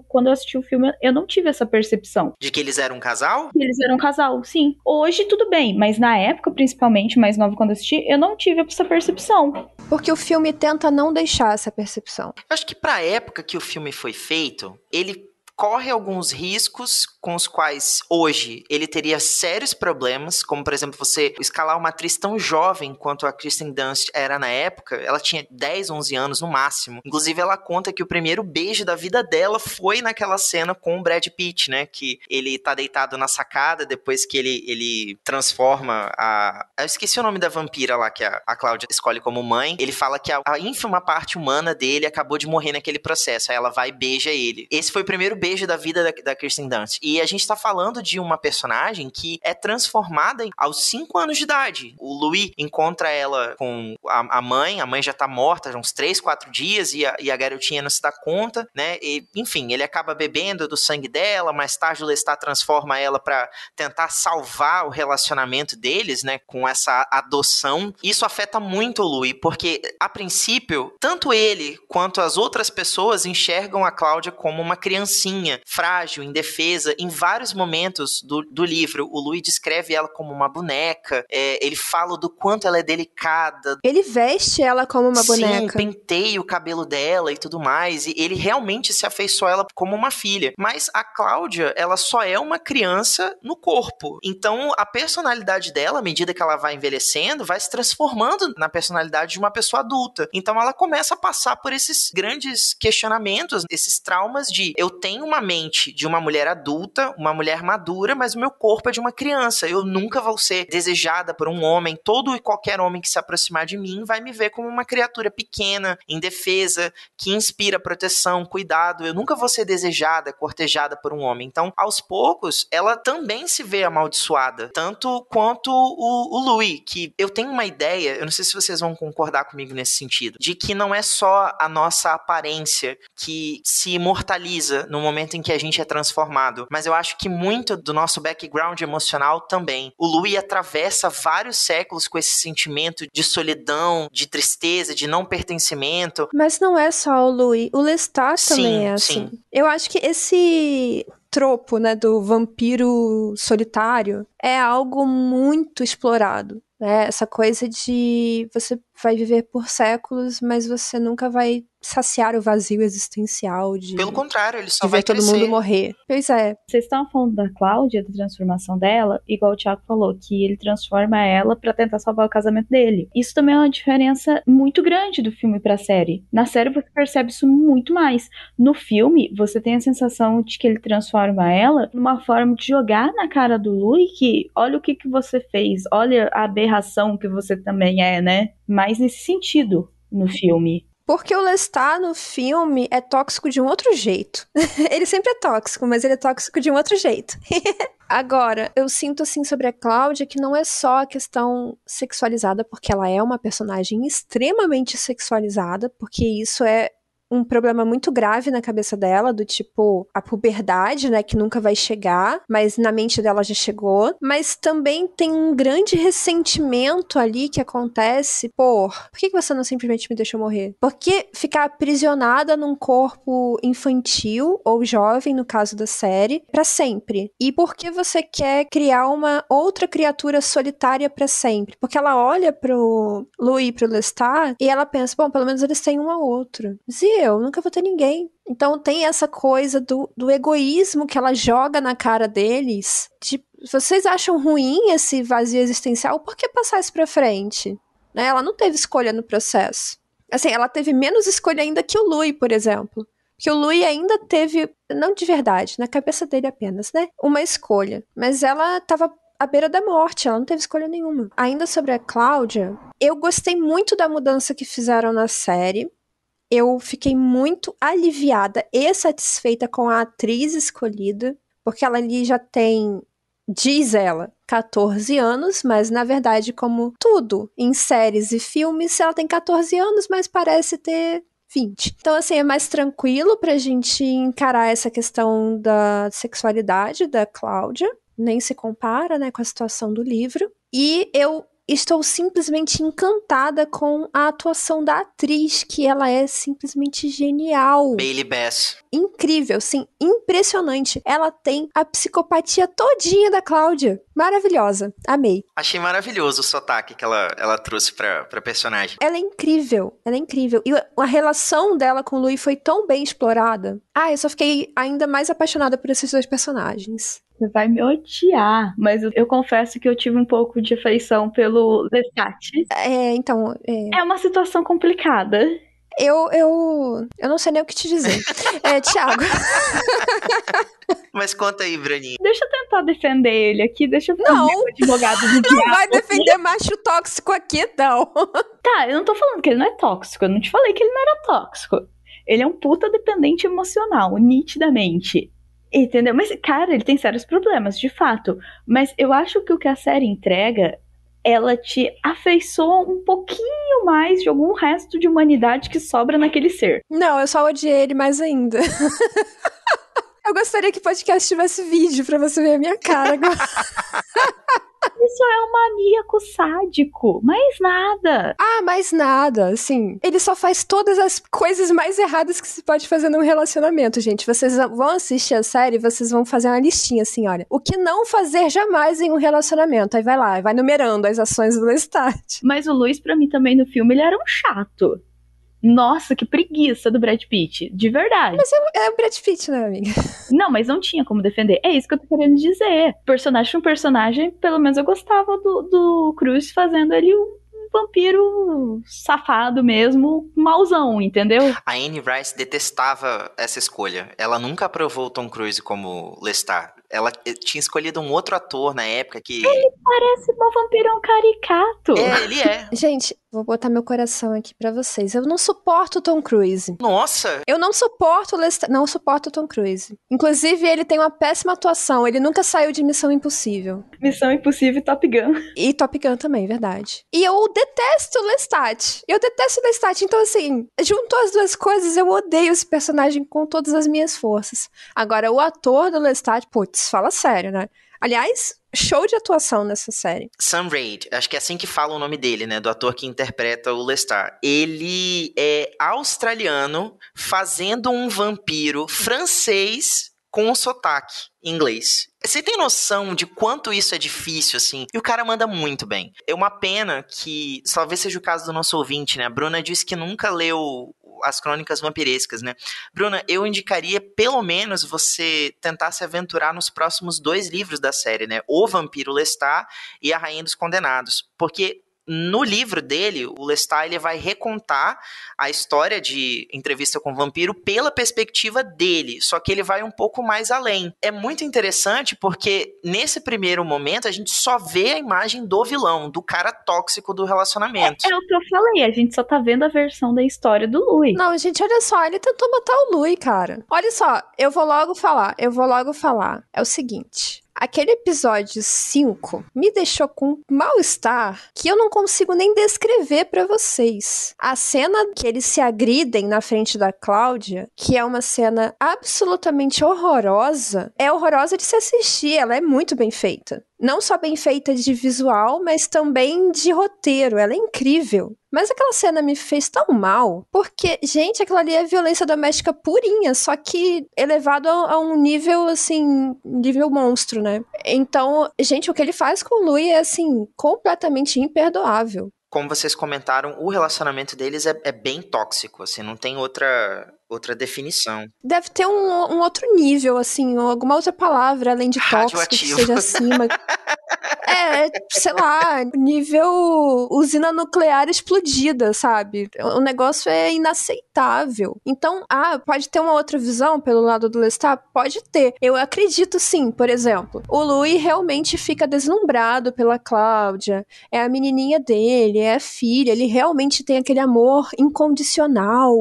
quando eu assisti o filme, eu não tive essa percepção.
De que eles eram um casal?
Eles eram um casal, sim. Hoje tudo bem, mas na época, principalmente, mais nova quando eu assisti, eu não tive essa percepção.
Porque o filme tenta não deixar essa percepção.
Eu acho que pra época que o filme foi feito, ele corre alguns riscos com os quais hoje ele teria sérios problemas, como por exemplo você escalar uma atriz tão jovem quanto a Kristen Dunst era na época. Ela tinha 10, 11 anos no máximo. Inclusive ela conta que o primeiro beijo da vida dela foi naquela cena com o Brad Pitt, né, que ele tá deitado na sacada depois que ele transforma eu esqueci o nome da vampira lá que a Cláudia escolhe como mãe. Ele fala que a ínfima parte humana dele acabou de morrer naquele processo, aí ela vai e beija ele. Esse foi o primeiro beijo da vida da Kirsten Dunst. E a gente tá falando de uma personagem que é transformada aos 5 anos de idade. O Louis encontra ela com a mãe já tá morta há uns 3, 4 dias e a garotinha não se dá conta, né? E, enfim, ele acaba bebendo do sangue dela, mais tarde o Lestat transforma ela pra tentar salvar o relacionamento deles, né? Com essa adoção. Isso afeta muito o Louis, porque a princípio, tanto ele quanto as outras pessoas enxergam a Cláudia como uma criancinha fraquinha, frágil, indefesa. Em vários momentos do livro, o Louis descreve ela como uma boneca, ele fala do quanto ela é delicada.
Ele veste ela como uma boneca.
Sim, penteia o cabelo dela e tudo mais, e ele realmente se afeiçoa ela como uma filha. Mas a Cláudia, ela só é uma criança no corpo. Então, a personalidade dela, à medida que ela vai envelhecendo, vai se transformando na personalidade de uma pessoa adulta. Então, ela começa a passar por esses grandes questionamentos, esses traumas de eu tenho uma mente de uma mulher adulta, uma mulher madura, mas o meu corpo é de uma criança. Eu nunca vou ser desejada por um homem. Todo e qualquer homem que se aproximar de mim vai me ver como uma criatura pequena, indefesa, que inspira proteção, cuidado. Eu nunca vou ser desejada, cortejada por um homem. Então, aos poucos, ela também se vê amaldiçoada, tanto quanto o Louis, que eu tenho uma ideia, eu não sei se vocês vão concordar comigo nesse sentido, de que não é só a nossa aparência que se imortaliza no momento em que a gente é transformado, mas eu acho que muito do nosso background emocional também. O Louis atravessa vários séculos com esse sentimento de solidão, de tristeza, de não pertencimento.
Mas não é só o Louis, o Lestat também é assim.
Sim.
Eu acho que esse tropo, né, do vampiro solitário é algo muito explorado, né? Essa coisa de você vai viver por séculos, mas você nunca vai saciar o vazio existencial de...
Pelo contrário, ele só
de
vai
ver todo
crescer.
mundo morrer. Pois é.
Vocês estão falando da Cláudia, da transformação dela, igual o Thiago falou, que ele transforma ela pra tentar salvar o casamento dele. Isso também é uma diferença muito grande do filme pra série. Na série você percebe isso muito mais. No filme, você tem a sensação de que ele transforma ela numa forma de jogar na cara do Louis que olha o que você fez, olha a aberração que você também é, né? Mais nesse sentido no filme.
Porque o Lestat no filme é tóxico de um outro jeito. Ele sempre é tóxico, mas ele é tóxico de um outro jeito. Agora, eu sinto assim sobre a Cláudia que não é só a questão sexualizada, porque ela é uma personagem extremamente sexualizada, porque isso é um problema muito grave na cabeça dela, do tipo, a puberdade, né, que nunca vai chegar, mas na mente dela já chegou. Mas também tem um grande ressentimento ali que acontece por que você não simplesmente me deixou morrer? Por que ficar aprisionada num corpo infantil ou jovem, no caso da série, pra sempre? E por que você quer criar uma outra criatura solitária pra sempre? Porque ela olha pro Louis e pro Lestat e ela pensa, bom, pelo menos eles têm um ao outro. E eu nunca vou ter ninguém. Então tem essa coisa do egoísmo que ela joga na cara deles. Tipo, vocês acham ruim esse vazio existencial? Por que passar isso pra frente? Né? Ela não teve escolha no processo. Assim, ela teve menos escolha ainda que o Louis, por exemplo. Porque o Louis ainda teve, não de verdade, na cabeça dele apenas, né? Uma escolha. Mas ela tava à beira da morte, ela não teve escolha nenhuma. Ainda sobre a Cláudia, eu gostei muito da mudança que fizeram na série. Eu fiquei muito aliviada e satisfeita com a atriz escolhida, porque ela ali já tem, diz ela, 14 anos, mas na verdade, como tudo em séries e filmes, ela tem 14 anos, mas parece ter 20. Então, assim, é mais tranquilo pra gente encarar essa questão da sexualidade da Cláudia, nem se compara, né, com a situação do livro. E eu estou simplesmente encantada com a atuação da atriz, que ela é simplesmente genial.
Bailey Bass.
Incrível, sim, impressionante. Ela tem a psicopatia todinha da Cláudia. Maravilhosa, amei.
Achei maravilhoso o sotaque que ela trouxe pra personagem.
Ela é incrível, ela é incrível. E a relação dela com o Louis foi tão bem explorada. Eu só fiquei ainda mais apaixonada por esses dois personagens.
Você vai me odiar, mas eu confesso que eu tive um pouco de afeição pelo Lestat.
Então...
É uma situação complicada.
Eu não sei nem o que te dizer. Thiago.
Mas conta aí, Braninha.
Deixa eu tentar defender ele aqui, deixa eu fazer
Não,
um advogado do diabo.
Não vai defender macho tóxico aqui, não.
Tá, eu não tô falando que ele não é tóxico, eu não te falei que ele não era tóxico. Ele é um puta dependente emocional, nitidamente. Entendeu? Mas, cara, ele tem sérios problemas, de fato. Mas eu acho que o que a série entrega, ela te afeiçoa um pouquinho mais de algum resto de humanidade que sobra naquele ser.
Não, eu só odiei ele mais ainda. Eu gostaria que o podcast tivesse vídeo pra você ver a minha cara agora.
Isso é um maníaco sádico, mais nada.
Mais nada, assim. Ele só faz todas as coisas mais erradas que se pode fazer num relacionamento, gente. Vocês vão assistir a série, vocês vão fazer uma listinha, assim, olha. O que não fazer jamais em um relacionamento. Aí vai lá, vai numerando as ações do Lestat.
Mas o Luis, pra mim, também no filme, ele era um chato. Nossa, que preguiça do Brad Pitt. De verdade.
Mas é o Brad Pitt, né, amiga?
Não, mas não tinha como defender. É isso que eu tô querendo dizer. Personagem por personagem, pelo menos eu gostava do Cruz fazendo ele um vampiro safado mesmo, mauzão, entendeu?
A Anne Rice detestava essa escolha. Ela nunca aprovou o Tom Cruise como Lestat. Ela tinha escolhido um outro ator na época que...
Ele parece um vampirão caricato.
Ele é.
Gente, vou botar meu coração aqui pra vocês. Eu não suporto o Tom Cruise.
Nossa!
Eu não suporto o Lestat, não suporto o Tom Cruise. Inclusive, ele tem uma péssima atuação. Ele nunca saiu de Missão Impossível.
Missão Impossível e Top Gun.
E Top Gun também, verdade. E eu detesto o Lestat. Então, assim, juntou as duas coisas, eu odeio esse personagem com todas as minhas forças. Agora, o ator do Lestat, putz, fala sério, né? Aliás, show de atuação nessa série.
Sam Raid, acho que é assim que fala o nome dele, né? Do ator que interpreta o Lestat. Ele é australiano fazendo um vampiro francês com um sotaque inglês. Você tem noção de quanto isso é difícil, assim? E o cara manda muito bem. É uma pena que, talvez seja o caso do nosso ouvinte, né? A Bruna disse que nunca leu as Crônicas Vampirescas, né? Bruna, eu indicaria pelo menos você tentar se aventurar nos próximos 2 livros da série, né? O Vampiro Lestat e A Rainha dos Condenados. Porque no livro dele, o Lestat ele vai recontar a história de Entrevista com o Vampiro pela perspectiva dele, só que ele vai um pouco mais além. É muito interessante porque nesse primeiro momento a gente só vê a imagem do vilão, do cara tóxico do relacionamento.
É o que eu falei, a gente só tá vendo a versão da história do Louis.
Não, gente, olha só, ele tentou matar o Louis, cara. Olha só, eu vou logo falar. É o seguinte... Aquele episódio 5 me deixou com um mal-estar que eu não consigo nem descrever pra vocês. A cena que eles se agridem na frente da Cláudia, que é uma cena absolutamente horrorosa, é horrorosa de se assistir, ela é muito bem feita. Não só bem feita de visual, mas também de roteiro, ela é incrível. Mas aquela cena me fez tão mal, porque, gente, aquilo ali é violência doméstica purinha, só que elevado a um nível, assim, nível monstro, né? Então, gente, o que ele faz com o Louis é, assim, completamente imperdoável.
Como vocês comentaram, o relacionamento deles é bem tóxico, assim, não tem outra definição.
Deve ter um outro nível, assim, alguma outra palavra além de tóxico que seja acima. Sei lá, nível usina nuclear explodida, sabe? O negócio é inaceitável. Então, pode ter uma outra visão pelo lado do Lestat? Pode ter. Eu acredito sim, por exemplo. O Louis realmente fica deslumbrado pela Cláudia. É a menininha dele, é a filha. Ele realmente tem aquele amor incondicional.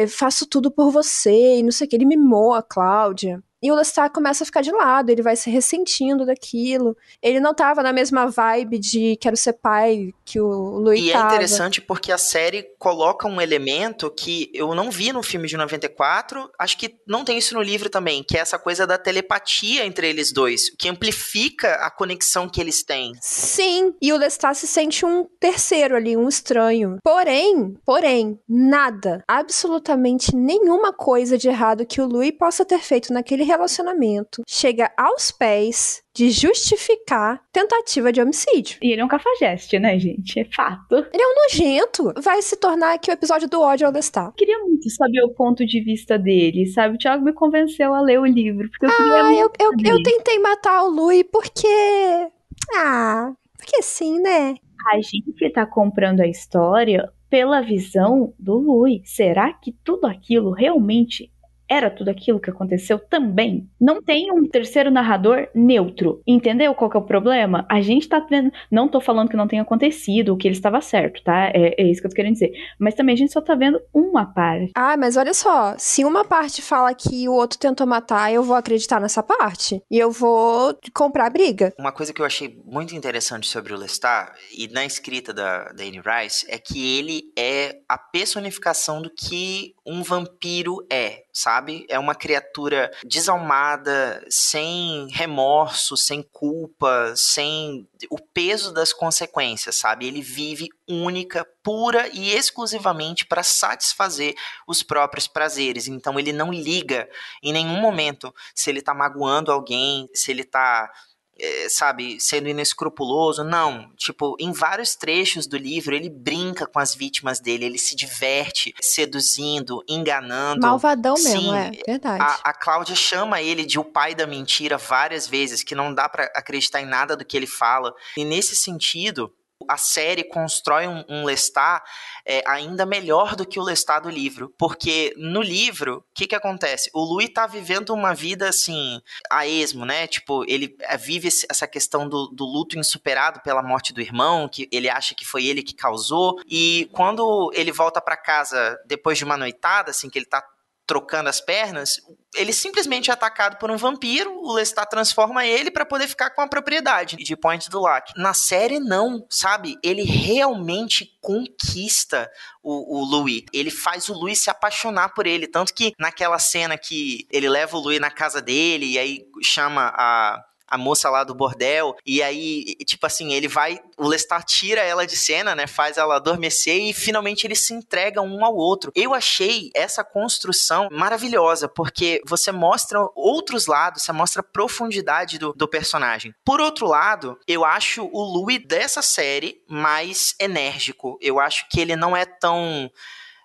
Faço tudo por você e não sei o que. Ele mimou a Cláudia. E o Lestat começa a ficar de lado, ele vai se ressentindo daquilo. Ele não tava na mesma vibe de quero ser pai que o Louis tava.
E é interessante porque a série coloca um elemento que eu não vi no filme de 94, acho que não tem isso no livro também, que é essa coisa da telepatia entre eles dois, que amplifica a conexão que eles têm.
Sim, e o Lestat se sente um terceiro ali, um estranho. Porém, nada, absolutamente nenhuma coisa de errado que o Louis possa ter feito naquele relacionamento chega aos pés de justificar tentativa de homicídio.
E ele é um cafajeste, né, gente? É fato.
Ele é um nojento. Vai se tornar aqui o episódio do ódio ao Lestat.
Queria muito saber o ponto de vista dele, sabe? O Thiago me convenceu a ler o livro, porque eu queria muito
eu tentei matar o Louis porque... porque sim, né?
A gente tá comprando a história pela visão do Louis. Será que tudo aquilo realmente era tudo aquilo que aconteceu também? Não tem um terceiro narrador neutro. Entendeu qual que é o problema? A gente tá vendo... Não tô falando que não tenha acontecido, que ele estava certo, tá? É isso que eu tô querendo dizer. Mas também a gente só tá vendo uma parte.
Mas olha só. Se uma parte fala que o outro tentou matar, eu vou acreditar nessa parte. E eu vou comprar a briga.
Uma coisa que eu achei muito interessante sobre o Lestat, e na escrita da Anne Rice, é que ele é a personificação do que um vampiro é, sabe? sabe? É uma criatura desalmada, sem remorso, sem culpa, sem o peso das consequências, sabe? Ele vive única, pura e exclusivamente para satisfazer os próprios prazeres. Então ele não liga em nenhum momento se ele tá magoando alguém, se ele tá, sabe, sendo inescrupuloso. Não, tipo, em vários trechos do livro ele brinca com as vítimas dele, ele se diverte seduzindo, enganando.
Malvadão
Sim,
mesmo, é verdade.
a Cláudia chama ele de o pai da mentira várias vezes, que não dá pra acreditar em nada do que ele fala. E nesse sentido, a série constrói um Lestat ainda melhor do que o Lestat do livro. Porque no livro, o que acontece? O Louis tá vivendo uma vida, assim, a esmo, né? Tipo, ele vive essa questão do luto insuperado pela morte do irmão, que ele acha que foi ele que causou. E quando ele volta pra casa depois de uma noitada, assim, que ele tá trocando as pernas, ele simplesmente é atacado por um vampiro, o Lestat transforma ele pra poder ficar com a propriedade de Pointe du Lac. Na série, não, sabe? Ele realmente conquista o Louis. Ele faz o Louis se apaixonar por ele, tanto que naquela cena que ele leva o Louis na casa dele e aí chama a moça lá do bordel, e aí, tipo assim, o Lestat tira ela de cena, né, faz ela adormecer e finalmente eles se entregam um ao outro. Eu achei essa construção maravilhosa, porque você mostra outros lados, você mostra a profundidade do personagem. Por outro lado, eu acho o Louis dessa série mais enérgico. Eu acho que ele não é tão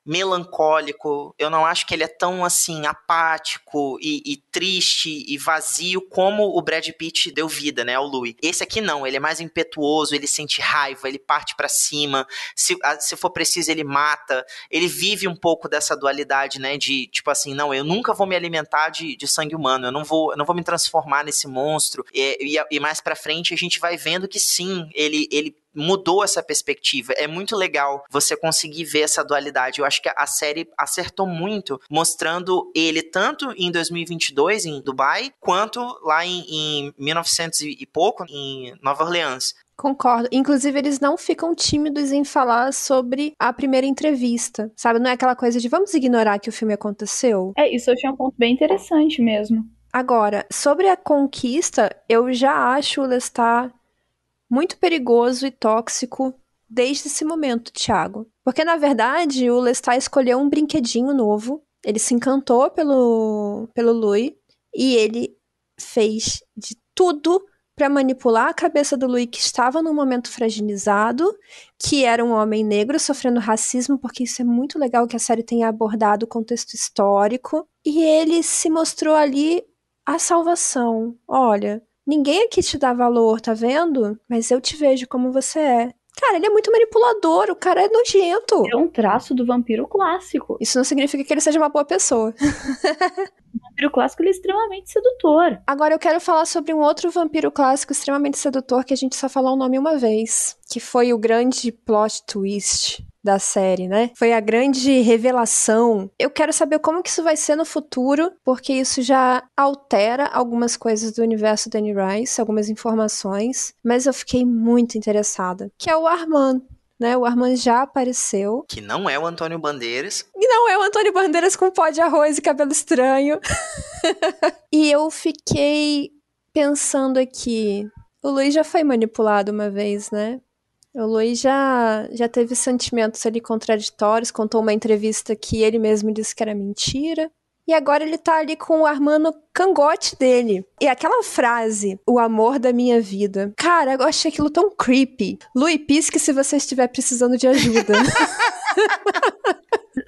melancólico, eu não acho que ele é tão, assim, apático e triste e vazio como o Brad Pitt deu vida, né, ao Louis. Esse aqui não, ele é mais impetuoso, ele sente raiva, ele parte pra cima, se for preciso ele mata, ele vive um pouco dessa dualidade, né, de, tipo assim, não, eu nunca vou me alimentar de sangue humano, eu não vou me transformar nesse monstro, e mais pra frente a gente vai vendo que sim, ele mudou essa perspectiva. É muito legal você conseguir ver essa dualidade. Eu acho que a série acertou muito, mostrando ele tanto em 2022, em Dubai, quanto lá em 1900 e pouco, em Nova Orleans.
Concordo. Inclusive, eles não ficam tímidos em falar sobre a primeira entrevista, sabe? Não é aquela coisa de vamos ignorar que o filme aconteceu.
Isso eu achei um ponto bem interessante mesmo.
Agora, sobre a conquista, eu já acho o Lestat muito perigoso e tóxico desde esse momento, Thiago. Porque, na verdade, o Lestat escolheu um brinquedinho novo, ele se encantou pelo Louis, e ele fez de tudo para manipular a cabeça do Louis, que estava num momento fragilizado, que era um homem negro sofrendo racismo, porque isso é muito legal que a série tenha abordado o contexto histórico, e ele se mostrou ali a salvação. Olha, ninguém aqui te dá valor, tá vendo? Mas eu te vejo como você é. Cara, ele é muito manipulador, o cara é nojento.
É um traço do vampiro clássico.
Isso não significa que ele seja uma boa pessoa.
O vampiro clássico, ele é extremamente sedutor.
Agora eu quero falar sobre um outro vampiro clássico extremamente sedutor que a gente só falou o nome uma vez, que foi o grande plot twist da série, né? Foi a grande revelação. Eu quero saber como que isso vai ser no futuro, porque isso já altera algumas coisas do universo da Anne Rice, algumas informações, mas eu fiquei muito interessada, que é o Armand. Né, o Armand já apareceu.
Que não é o Antônio Bandeiras.
E não é o Antônio Bandeiras com pó de arroz e cabelo estranho. E eu fiquei pensando aqui, o Louis já foi manipulado uma vez, né? O Louis já teve sentimentos ali contraditórios, contou uma entrevista que ele mesmo disse que era mentira. E agora ele tá ali com o Armand no cangote dele. E aquela frase, o amor da minha vida. Cara, eu achei aquilo tão creepy. Louis, pisque se você estiver precisando de ajuda.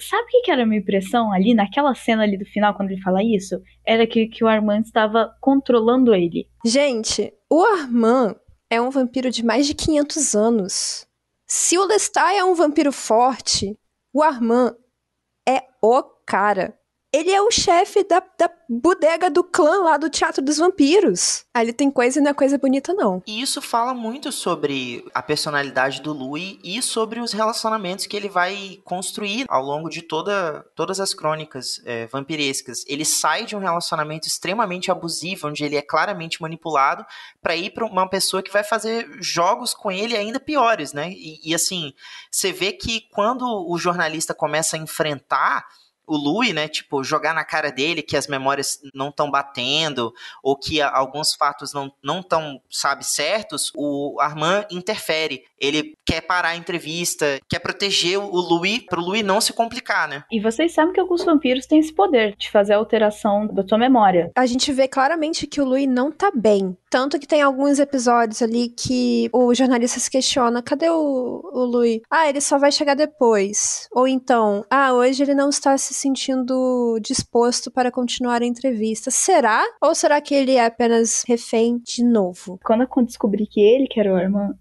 Sabe o que era a minha impressão ali, naquela cena ali do final, quando ele fala isso? Era que o Armand estava controlando ele.
Gente, o Armand é um vampiro de mais de 500 anos. Se o Lestat é um vampiro forte, o Armand é o cara. Ele é o chefe da bodega do clã lá do Teatro dos Vampiros. Ali tem coisa e não é coisa bonita, não.
E isso fala muito sobre a personalidade do Louis e sobre os relacionamentos que ele vai construir ao longo de todas as crônicas vampirescas. Ele sai de um relacionamento extremamente abusivo, onde ele é claramente manipulado, para ir para uma pessoa que vai fazer jogos com ele ainda piores, né? E assim, você vê que quando o jornalista começa a enfrentar o Louis, né, tipo, jogar na cara dele que as memórias não estão batendo, ou que alguns fatos não estão, sabe, certos, o Armand interfere. Ele quer parar a entrevista, quer proteger o Louis, pro Louis não se complicar, né?
E vocês sabem que alguns vampiros têm esse poder de fazer a alteração da sua memória.
A gente vê claramente que o Louis não tá bem. Tanto que tem alguns episódios ali que o jornalista se questiona, cadê o Louis? Ah, ele só vai chegar depois. Ou então, hoje ele não está se sentindo disposto para continuar a entrevista. Será? Ou será que ele é apenas refém de novo?
Quando eu descobri que ele que era o Armand,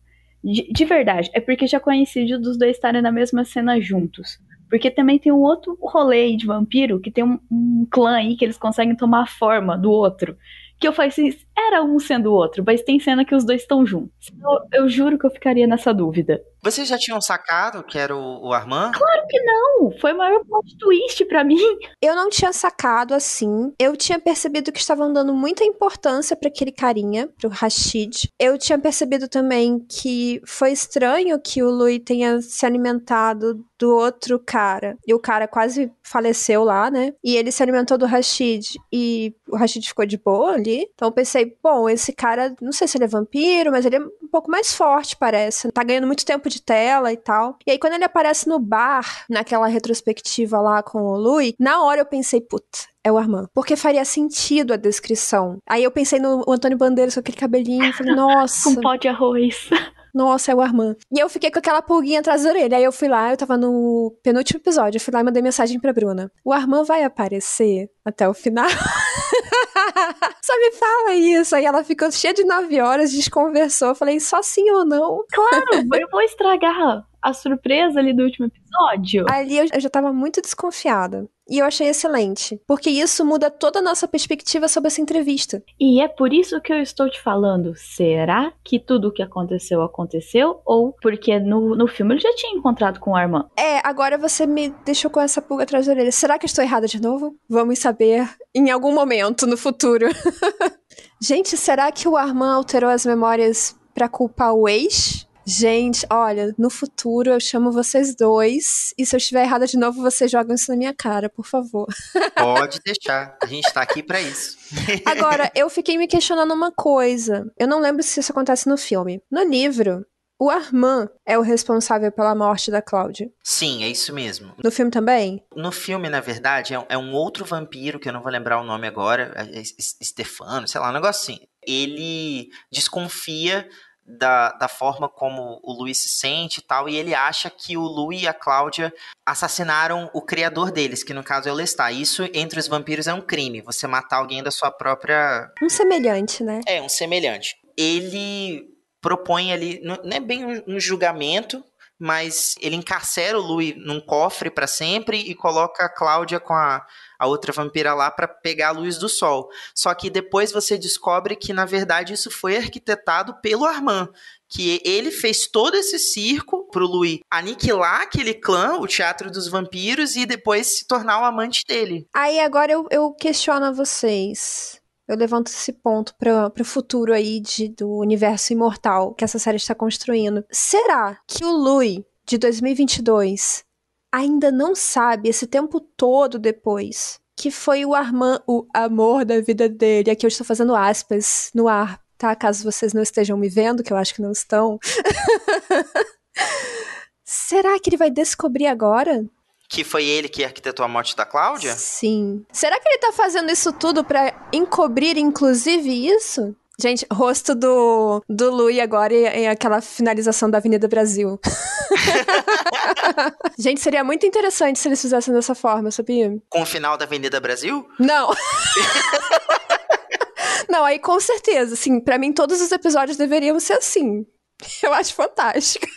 de verdade, é porque já coincidiu dos dois estarem na mesma cena juntos. Porque também tem um outro rolê de vampiro, que tem um clã aí que eles conseguem tomar a forma do outro. Que eu falei assim, era um sendo o outro, mas tem cena que os dois estão juntos. Eu juro que eu ficaria nessa dúvida.
Vocês já tinham sacado que era o Armand?
Claro que não! Foi o maior plot twist pra mim.
Eu não tinha sacado assim. Eu tinha percebido que estavam dando muita importância pra aquele carinha, pro Rashid. Eu tinha percebido também que foi estranho que o Louis tenha se alimentado do outro cara. E o cara quase faleceu lá, né? E ele se alimentou do Rashid e o Rashid ficou de boa ali. Então eu pensei, bom, esse cara, não sei se ele é vampiro, mas ele é um pouco mais forte, parece. Tá ganhando muito tempo de tela e tal. E aí quando ele aparece no bar, naquela retrospectiva lá com o Louis, na hora eu pensei, puta, é o Armand. Porque faria sentido a descrição. Aí eu pensei no Antônio Bandeiras com aquele cabelinho e falei, nossa.
Com pó de arroz.
Nossa, é o Armand. E eu fiquei com aquela pulguinha atrás da orelha. Aí eu fui lá, eu tava no penúltimo episódio, eu fui lá e mandei mensagem pra Bruna. O Armand vai aparecer até o final? Só me fala isso. Aí ela ficou cheia de 9 horas, desconversou. Eu falei, só sim ou não?
Claro, eu vou estragar a surpresa ali do último episódio.
Ali eu já tava muito desconfiada. E eu achei excelente. Porque isso muda toda a nossa perspectiva sobre essa entrevista.
E é por isso que eu estou te falando. Será que tudo o que aconteceu, aconteceu? Ou porque no filme ele já tinha encontrado com o Armand?
Agora você me deixou com essa pulga atrás da orelha. Será que eu estou errada de novo? Vamos saber em algum momento no futuro. Gente, será que o Armand alterou as memórias pra culpar o ex? Gente, olha, no futuro eu chamo vocês dois e se eu estiver errada de novo, vocês jogam isso na minha cara, por favor.
Pode deixar, a gente tá aqui pra isso.
Agora, eu fiquei me questionando uma coisa. Eu não lembro se isso acontece no filme. No livro, o Armand é o responsável pela morte da Cláudia.
Sim, é isso mesmo.
No filme também?
No filme, na verdade, é um outro vampiro, que eu não vou lembrar o nome agora, Stefano, sei lá, um negócio assim. Ele desconfia da forma como o Louis se sente e tal, e ele acha que o Louis e a Cláudia assassinaram o criador deles, que no caso é o Lestat. Isso, entre os vampiros, é um crime, você matar alguém da sua própria...
Um semelhante, né?
É, um semelhante. Ele propõe ali, não é bem um julgamento, mas ele encarcera o Louis num cofre pra sempre e coloca a Cláudia com a outra vampira lá pra pegar a luz do sol. Só que depois você descobre que, na verdade, isso foi arquitetado pelo Armand, que ele fez todo esse circo pro Louis aniquilar aquele clã, o Teatro dos Vampiros, e depois se tornar o amante dele.
Aí agora eu questiono a vocês. Eu levanto esse ponto pro futuro aí do universo imortal que essa série está construindo. Será que o Louis, de 2022, ainda não sabe, esse tempo todo depois, que foi o Armand o amor da vida dele? Aqui eu estou fazendo aspas no ar, tá? Caso vocês não estejam me vendo, que eu acho que não estão. Será que ele vai descobrir agora?
Que foi ele que arquitetou a morte da Cláudia?
Sim. Será que ele tá fazendo isso tudo pra encobrir, inclusive, isso? Gente, rosto do Louis agora em aquela finalização da Avenida Brasil. Gente, seria muito interessante se eles fizessem dessa forma, sabia?
Com o final da Avenida Brasil?
Não. Não, aí com certeza, assim, pra mim todos os episódios deveriam ser assim. Eu acho fantástico.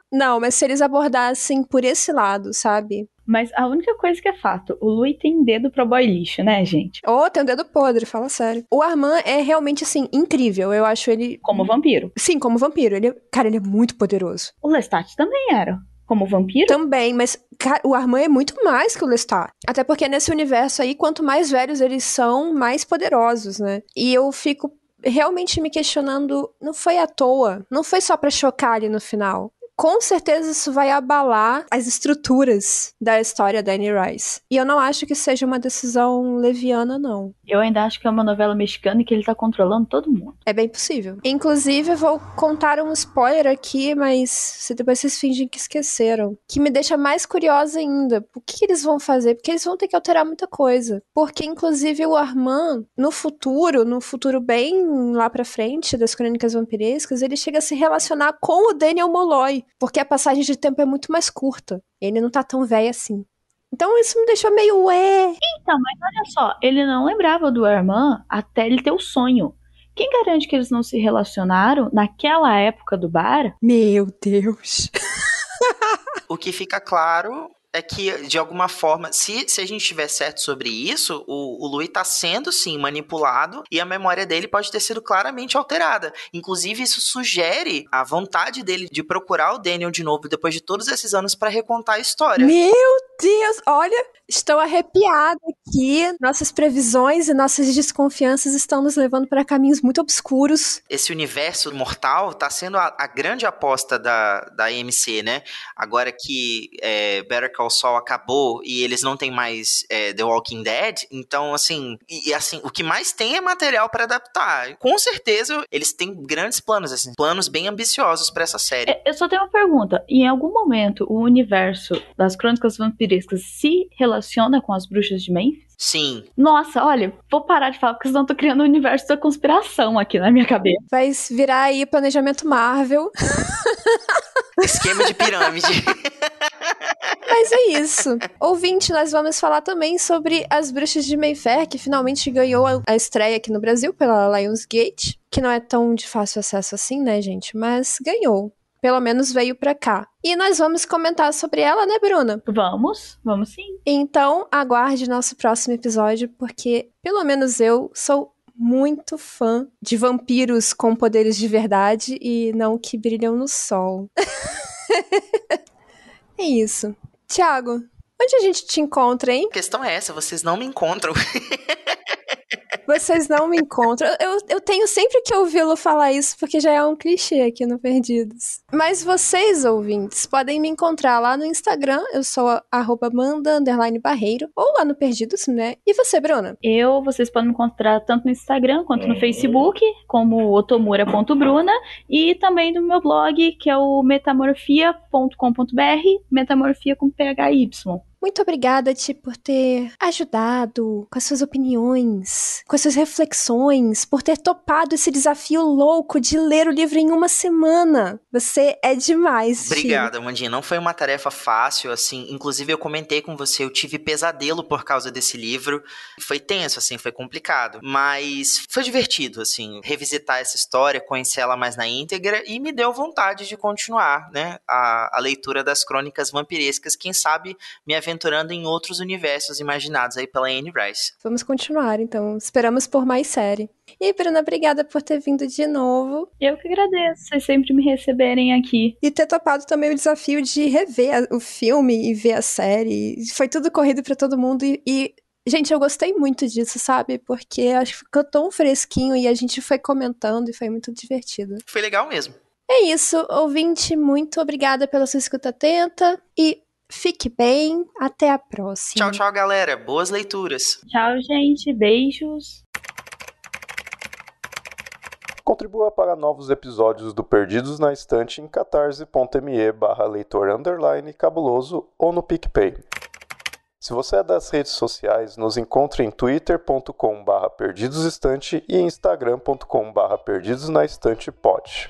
Não, mas se eles abordassem por esse lado, sabe?
Mas a única coisa que é fato, o Louis tem dedo pro boy lixo, né, gente?
Tem um dedo podre, fala sério. O Armand é realmente, assim, incrível. Eu acho ele...
Como vampiro.
Sim, como vampiro. Cara, ele é muito poderoso.
O Lestat também era. Como vampiro?
Também, mas cara, o Armand é muito mais que o Lestat. Até porque nesse universo aí, quanto mais velhos eles são, mais poderosos, né? E eu fico realmente me questionando, não foi à toa, não foi só pra chocar ali no final. com certeza isso vai abalar as estruturas da história da Anne Rice. E eu não acho que seja uma decisão leviana, não.
Eu ainda acho que é uma novela mexicana e que ele tá controlando todo mundo.
É bem possível. Inclusive, eu vou contar um spoiler aqui, mas depois vocês fingem que esqueceram. Que me deixa mais curiosa ainda. O que eles vão fazer? Porque eles vão ter que alterar muita coisa. Porque, inclusive, o Armand, no futuro bem lá pra frente das Crônicas Vampirescas, ele chega a se relacionar com o Daniel Molloy. Porque a passagem de tempo é muito mais curta. Ele não tá tão velho assim. Então isso me deixou meio
Então, mas olha só, ele não lembrava do Armand até ele ter o sonho. Quem garante que eles não se relacionaram naquela época do bar?
Meu Deus.
O que fica claro é que, de alguma forma, se a gente estiver certo sobre isso, o Louis tá sendo, sim, manipulado e a memória dele pode ter sido claramente alterada. Inclusive, isso sugere a vontade dele de procurar o Daniel de novo depois de todos esses anos para recontar a história.
Meu Deus, olha, estou arrepiada aqui. Nossas previsões e nossas desconfianças estão nos levando para caminhos muito obscuros.
Esse universo mortal tá sendo a grande aposta da AMC, né? Agora que Better Call Saul acabou e eles não têm mais The Walking Dead, então, assim, assim, o que mais tem é material para adaptar. Com certeza, eles têm grandes planos, assim, planos bem ambiciosos para essa série.
Eu só tenho uma pergunta. Em algum momento, o universo das Crônicas Vampirescas se relaciona com as bruxas de Memphis?
Sim.
Nossa, olha, vou parar de falar porque senão eu tô criando um universo da conspiração aqui na minha cabeça.
Vai virar aí planejamento Marvel.
Esquema de pirâmide.
Mas é isso. Ouvinte, nós vamos falar também sobre As Bruxas de Mayfair, que finalmente ganhou a estreia aqui no Brasil pela Lionsgate, que não é tão de fácil acesso assim, né, gente? Mas ganhou. Pelo menos veio pra cá. E nós vamos comentar sobre ela, né, Bruna?
Vamos sim.
Então, aguarde nosso próximo episódio, porque pelo menos eu sou muito fã de vampiros com poderes de verdade e não que brilham no sol. É isso. Thiago, onde a gente te encontra, hein?
A questão é essa, vocês não me encontram.
Vocês não me encontram. Eu tenho sempre que ouvi-lo falar isso, porque já é um clichê aqui no Perdidos. Mas vocês, ouvintes, podem me encontrar lá no Instagram. Eu sou @Amanda_Barreiro, ou lá no Perdidos, né? E você, Bruna?
Vocês podem me encontrar tanto no Instagram quanto no Facebook, como otomura.bruna, e também no meu blog, que é o metamorfia.com.br, metamorfia com PHY.
Muito obrigada, Ti, por ter ajudado com as suas opiniões, com as suas reflexões, por ter topado esse desafio louco de ler o livro em uma semana. Você é demais, Ti.
Obrigada, Amandinha. Não foi uma tarefa fácil, assim. Inclusive, eu comentei com você, eu tive pesadelo por causa desse livro. Foi tenso, assim, foi complicado. Mas foi divertido, assim, revisitar essa história, conhecer ela mais na íntegra e me deu vontade de continuar, né, a leitura das Crônicas Vampirescas. Quem sabe me aventurando em outros universos imaginados aí pela Anne Rice.
Vamos continuar, então. Esperamos por mais série. E, Bruna, obrigada por ter vindo de novo.
Eu que agradeço, vocês sempre me receberem aqui.
E ter topado também o desafio de rever o filme e ver a série. Foi tudo corrido pra todo mundo e gente, eu gostei muito disso, sabe? Porque acho que ficou tão fresquinho e a gente foi comentando e foi muito divertido.
Foi legal mesmo.
É isso, ouvinte, muito obrigada pela sua escuta atenta e fique bem, até a próxima.
Tchau, tchau, galera. Boas leituras.
Tchau, gente. Beijos.
Contribua para novos episódios do Perdidos na Estante em catarse.me/leitor_cabuloso ou no PicPay. Se você é das redes sociais, nos encontre em twitter.com/perdidosestante e instagram.com/perdidosnaestantepod.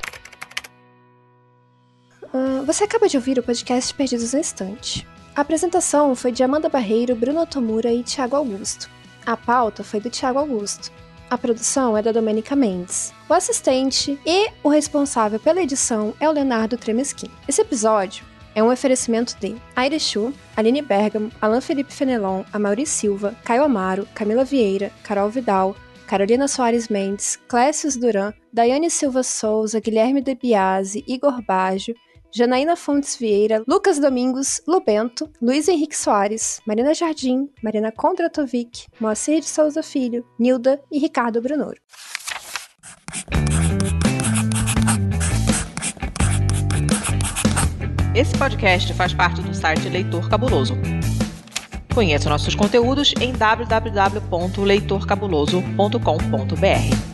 Você acaba de ouvir o podcast Perdidos na Estante. A apresentação foi de Amanda Barreiro, Bruno Otomura e Thiago Augusto. A pauta foi do Thiago Augusto. A produção é da Domênica Mendes. O assistente e o responsável pela edição é o Leonardo Tremesquim. Esse episódio é um oferecimento de Aire Chu, Aline Bergamo, Alan Felipe Fenelon, Amaury Silva, Caio Amaro, Camila Vieira, Carol Vidal, Carolina Soares Mendes, Clécius Duran, Daiane Silva Souza, Guilherme De Biasi, Igor Baggio, Janaína Fontes Vieira, Lucas Domingos, Lubento, Luiz Henrique Soares, Marina Jardim, Marina Kondratovic, Moacir de Souza Filho, Nilda e Ricardo Brunoro.
Esse podcast faz parte do site Leitor Cabuloso. Conheça nossos conteúdos em www.leitorcabuloso.com.br.